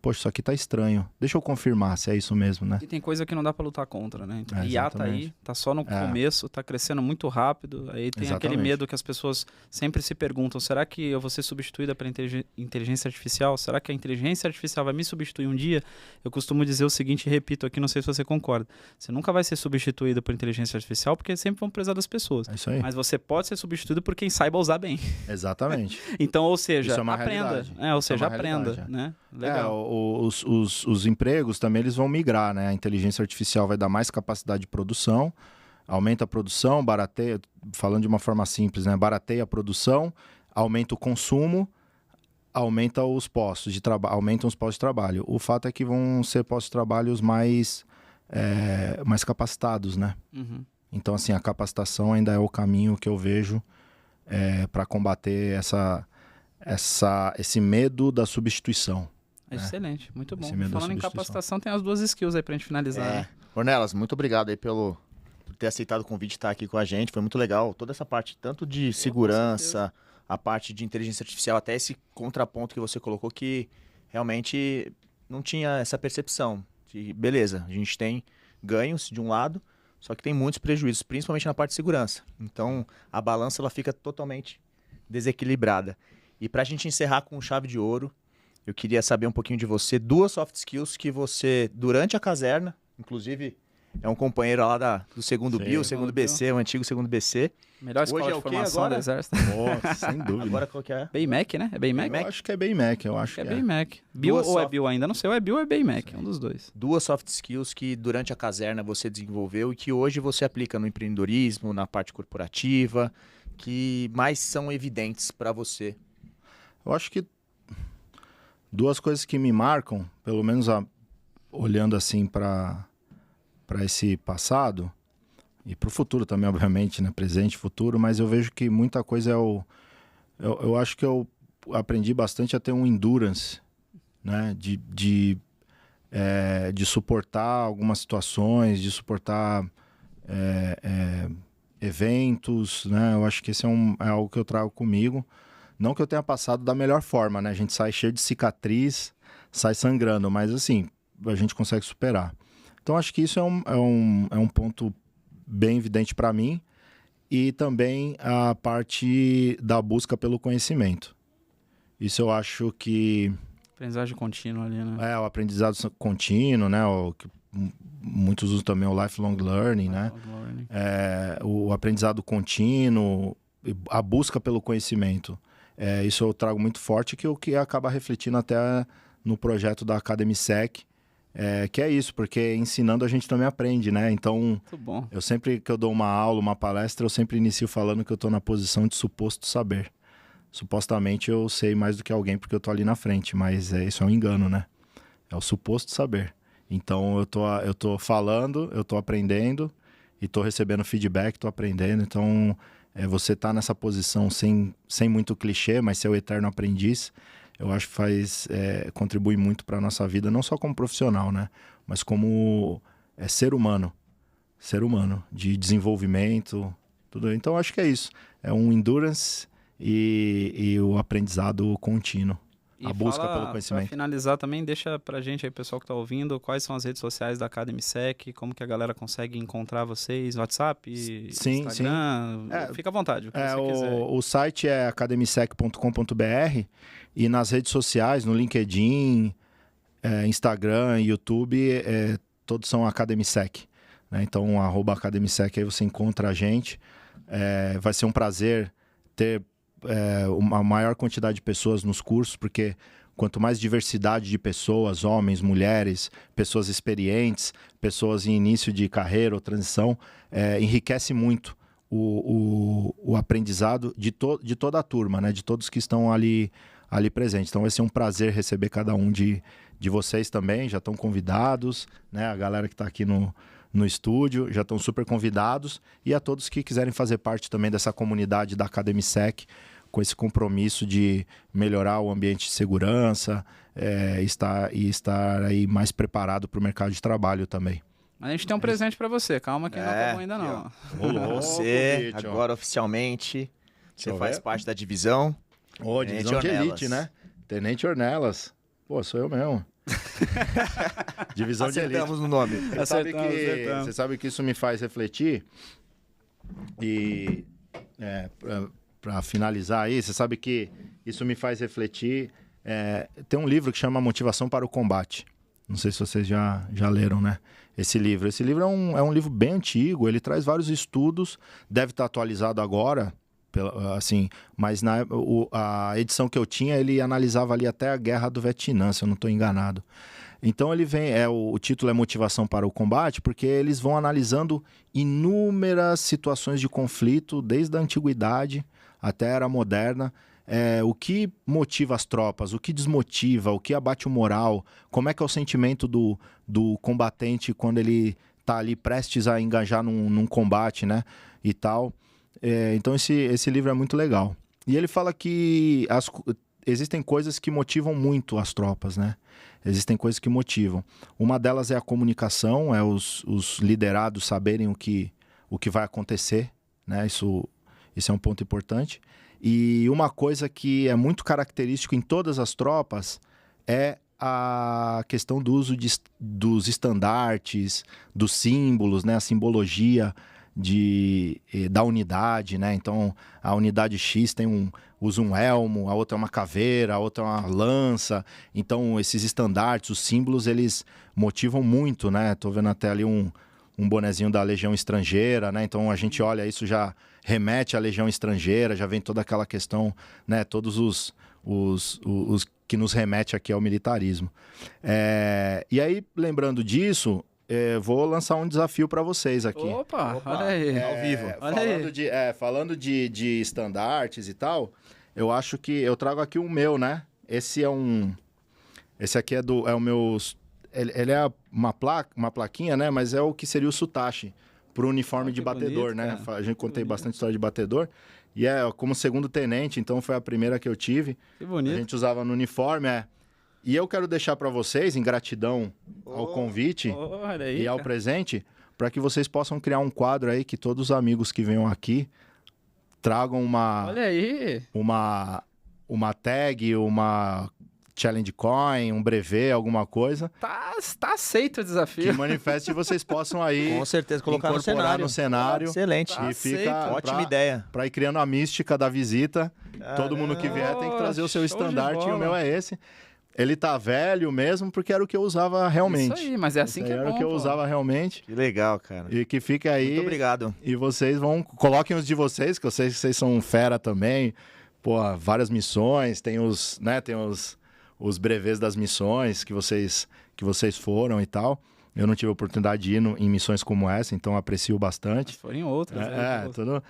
Poxa, isso aqui tá estranho. Deixa eu confirmar se é isso mesmo, né? E tem coisa que não dá pra lutar contra, né? Então, a IA tá aí, tá só no começo, tá crescendo muito rápido. Aí tem aquele medo que as pessoas sempre se perguntam, será que eu vou ser substituída pela inteligência artificial? Será que a inteligência artificial vai me substituir um dia? Eu costumo dizer o seguinte, e repito aqui, não sei se você concorda. Você nunca vai ser substituído por inteligência artificial porque sempre vão precisar das pessoas. É isso aí. Mas você pode ser substituído por quem saiba usar bem. Exatamente. Então, ou seja, isso é uma aprenda. Aprenda, né? Legal. Os empregos também eles vão migrar, né? A inteligência artificial vai dar mais capacidade de produção, Aumenta a produção, barateia, falando de uma forma simples, né? Barateia a produção, aumenta o consumo, aumenta os postos de trabalho, aumentam os postos de trabalho. O fato é que vão ser postos de trabalho mais capacitados, né? Uhum. Então, assim, a capacitação ainda é o caminho que eu vejo para combater esse medo da substituição. Excelente, muito bom. Esse medo da Falando em substituição. capacitação, tem as 2 skills aí pra gente finalizar. Né? Ornelas, muito obrigado aí por ter aceitado o convite de estar aqui com a gente. Foi muito legal. Toda essa parte, tanto de segurança, a parte de inteligência artificial, até esse contraponto que você colocou, que realmente não tinha essa percepção. De, beleza, a gente tem ganhos de um lado, só que tem muitos prejuízos, principalmente na parte de segurança. Então, a balança ela fica totalmente desequilibrada. E para a gente encerrar com chave de ouro, eu queria saber um pouquinho de você, 2 soft skills que você, durante a caserna, inclusive é um companheiro lá do segundo Sim. BIO, segundo BC, o antigo segundo BC. Melhor Hoje escola é de o quê formação agora? do Exército. Nossa, sem dúvida. Agora qual que é? BayMac, né? É BayMac? Eu acho que é BayMac, eu acho É que BayMac. Bill Duas ou é soft- Bill ainda? Não sei, ou é Bill ou é BayMac, um dos dois. 2 soft skills que durante a caserna você desenvolveu e que hoje você aplica no empreendedorismo, na parte corporativa, que mais são evidentes para você. Eu acho que 2 coisas que me marcam, pelo menos olhando assim para esse passado e para o futuro também, obviamente, né? Presente, futuro, mas eu vejo que muita coisa eu acho que eu aprendi bastante a ter um endurance, né? De suportar algumas situações, de suportar eventos, né? Eu acho que esse é algo que eu trago comigo. Não que eu tenha passado da melhor forma, né? A gente sai cheio de cicatriz, sai sangrando, mas assim, a gente consegue superar. Então acho que isso é um ponto bem evidente para mim. E também a parte da busca pelo conhecimento. Isso eu acho que Aprendizagem contínua ali, né? o aprendizado contínuo, né? Muitos usam também o lifelong learning, né? O aprendizado contínuo, a busca pelo conhecimento. Isso eu trago muito forte, que acaba refletindo até no projeto da Academy Sec, que é isso, porque ensinando a gente também aprende, né? Então, Muito bom. eu sempre que eu dou uma aula, uma palestra, eu sempre inicio falando que eu estou na posição de suposto saber. Supostamente eu sei mais do que alguém porque eu estou ali na frente, mas isso é um engano, né? É o suposto saber. Então, eu tô falando, eu estou aprendendo e estou recebendo feedback, estou aprendendo. Então, você tá nessa posição sem muito clichê, mas ser o eterno aprendiz, eu acho que contribui muito para a nossa vida, não só como profissional, né? Mas como ser humano, de desenvolvimento, tudo. Então, acho que é isso. É um endurance e o aprendizado contínuo. A busca pelo conhecimento. Para finalizar também, deixa pra gente aí, pessoal que tá ouvindo, quais são as redes sociais da Academy Sec, como que a galera consegue encontrar vocês, WhatsApp, Sim, Instagram, fica à vontade, o que você quiser. O site é academysec.com.br e nas redes sociais, no LinkedIn, Instagram, YouTube, todos são Academy Sec, né? Então, @Academy Sec, aí você encontra a gente. Vai ser um prazer ter uma maior quantidade de pessoas nos cursos, porque quanto mais diversidade de pessoas, homens, mulheres, pessoas experientes, pessoas em início de carreira ou transição, enriquece muito o aprendizado de toda a turma, né? De todos que estão ali presentes. Então vai ser um prazer receber cada um de vocês também, já estão convidados, né? A galera que está aqui no estúdio, já estão super convidados, e a todos que quiserem fazer parte também dessa comunidade da Academy Sec, com esse compromisso de melhorar o ambiente de segurança, estar aí mais preparado para o mercado de trabalho também. Mas a gente tem um presente pra você, calma que não acabou ainda não. Você, agora oficialmente, você faz parte da divisão. Divisão de elite, né? Tenente Ornelas. Pô, sou eu mesmo. Divisão de elite. Acertamos no nome. Você sabe que isso me faz refletir. E para finalizar aí, você sabe que isso me faz refletir. Tem um livro que chama Motivação para o Combate. Não sei se vocês já leram, né? Esse livro é um livro bem antigo, ele traz vários estudos, deve estar atualizado agora, mas a edição que eu tinha, ele analisava ali até a Guerra do Vietnã, se eu não estou enganado. Então ele vem, o título é Motivação para o Combate, porque eles vão analisando inúmeras situações de conflito, desde a antiguidade até a era moderna. O que motiva as tropas, o que desmotiva, o que abate o moral, como é que é o sentimento do combatente quando ele está ali prestes a engajar num combate, né, e tal. Então esse livro é muito legal. E ele fala que existem coisas que motivam muito as tropas, né? Existem coisas que motivam. Uma delas é a comunicação, os liderados saberem o que vai acontecer, né? Isso é um ponto importante. E uma coisa que é muito característico em todas as tropas é a questão do uso dos estandartes, dos símbolos, né? A simbologia da unidade, né? Então, a unidade X usa um elmo, a outra é uma caveira, a outra é uma lança. Então, esses estandartes, os símbolos, eles motivam muito, né? Tô vendo até ali um bonezinho da Legião Estrangeira, né? Então, a gente olha isso, já remete à Legião Estrangeira, já vem toda aquela questão, né? Todos os que nos remete aqui ao militarismo. E aí, lembrando disso, vou lançar um desafio para vocês aqui. Opa, olha aí. Ao vivo. Falando de estandartes e tal, eu acho que eu trago aqui o meu, né? Esse aqui é o meu... Ele é uma plaquinha, né? Mas é o que seria o Sutashi pro uniforme de batedor, bonito, né? cara. A gente contei bastante história de batedor. E como segundo tenente, então foi a primeira que eu tive. Que bonito. A gente usava no uniforme, E eu quero deixar para vocês, em gratidão ao convite olha aí, e ao presente, para que vocês possam criar um quadro aí que todos os amigos que venham aqui tragam olha aí. uma tag, uma challenge coin, um brevet, alguma coisa. Tá aceito o desafio. Que manifeste e vocês possam aí Com certeza, colocar incorporar no cenário. Excelente. Tá E fica aceito. Ótima ideia. para ir criando a mística da visita. Todo mundo que vier tem que trazer o seu show de estandarte e o bola. meu é esse. Ele tá velho mesmo porque era o que eu usava realmente. Isso aí, mas é assim que é Era bom, o que eu pô. usava realmente. Que legal, cara. E que fica aí. Muito obrigado. E vocês coloquem os de vocês, que eu sei que vocês são fera também. Pô, várias missões, tem os brevês das missões que vocês foram e tal. Eu não tive a oportunidade de ir em missões como essa, então aprecio bastante. Foram em outras. né? Tudo.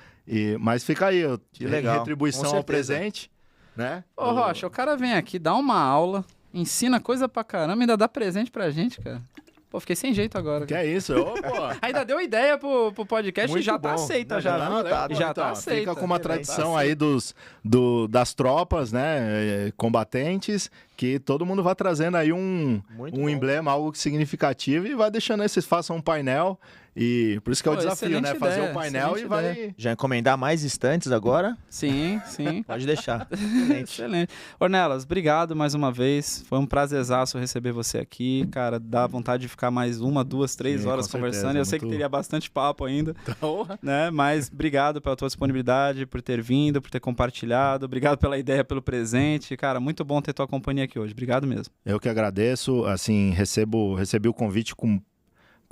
Mas fica aí, Que legal. retribuição Com ao certeza. presente, né? Ô, Rocha, o cara vem aqui, dá uma aula, ensina coisa pra caramba e ainda dá presente pra gente, cara. Pô, fiquei sem jeito agora. Que cara. é isso? Pô. Ainda deu ideia pro podcast Muito e já tá bom. aceita, Não, já. já tá viu? anotado. Já Então, tá aceita. fica com uma Excelente. tradição aí das tropas, né? Combatentes, que todo mundo vai trazendo aí um Muito bom. emblema, algo significativo e vai deixando aí, vocês façam um painel. E por isso que é o Pô, desafio, né? excelente Fazer ideia, o painel e excelente vai. Já encomendar mais estantes agora? Sim, sim. Pode deixar. Excelente. Excelente. Ornelas, obrigado mais uma vez. Foi um prazerzaço receber você aqui. Cara, dá vontade de ficar mais 1, 2, 3 Sim, horas com conversando. certeza, Eu sei que muito- teria bastante papo ainda, Então, né? Mas obrigado pela tua disponibilidade, por ter vindo, por ter compartilhado. Obrigado pela ideia, pelo presente. Cara, muito bom ter tua companhia aqui hoje. Obrigado mesmo. eu que agradeço, assim, recebi o convite com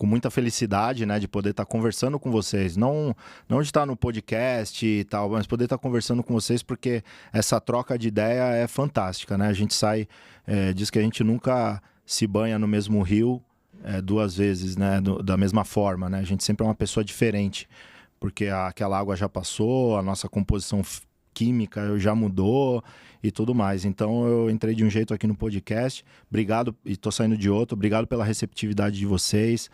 muita felicidade, né, de poder estar conversando com vocês, não de estar no podcast e tal, mas poder estar conversando com vocês, porque essa troca de ideia é fantástica, né, a gente sai, diz que a gente nunca se banha no mesmo rio 2 vezes, né, da mesma forma, né, a gente sempre é uma pessoa diferente, porque aquela água já passou, a nossa composição química já mudou e tudo mais. Então eu entrei de um jeito aqui no podcast, obrigado, e tô saindo de outro, obrigado pela receptividade de vocês,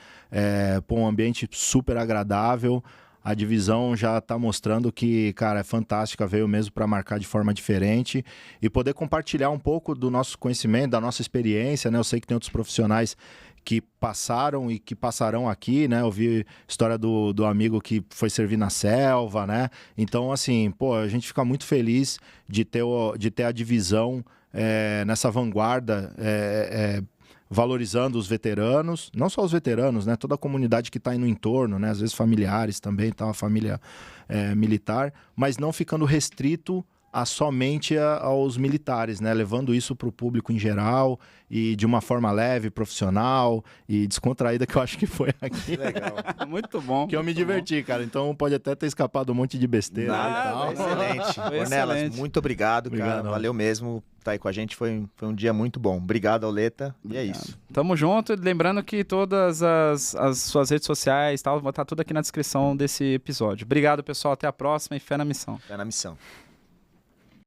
um ambiente super agradável, a divisão já tá mostrando que, cara, é fantástica, veio mesmo para marcar de forma diferente e poder compartilhar um pouco do nosso conhecimento, da nossa experiência, né? Eu sei que tem outros profissionais que passaram e que passarão aqui, né? Eu vi história do amigo que foi servir na selva, né? Então, assim, pô, a gente fica muito feliz de ter a divisão nessa vanguarda, valorizando os veteranos, não só os veteranos, né? Toda a comunidade que está aí no entorno, né? Às vezes familiares também, tá? Uma família militar, mas não ficando restrito somente aos militares, né? Levando isso para o público em geral e de uma forma leve, profissional e descontraída, que eu acho que foi aqui. Legal. Muito bom. Que eu me diverti, cara. Então pode até ter escapado um monte de besteira e tal. Excelente. Foi Ornelas, excelente. muito obrigado, cara. Obrigado. Valeu mesmo estar aí com a gente. Foi um dia muito bom. Obrigado, Auleta. E é isso. Tamo junto. Lembrando que todas as suas redes sociais, tal, vai estar tudo aqui na descrição desse episódio. Obrigado, pessoal. Até a próxima e fé na missão. Fé na missão.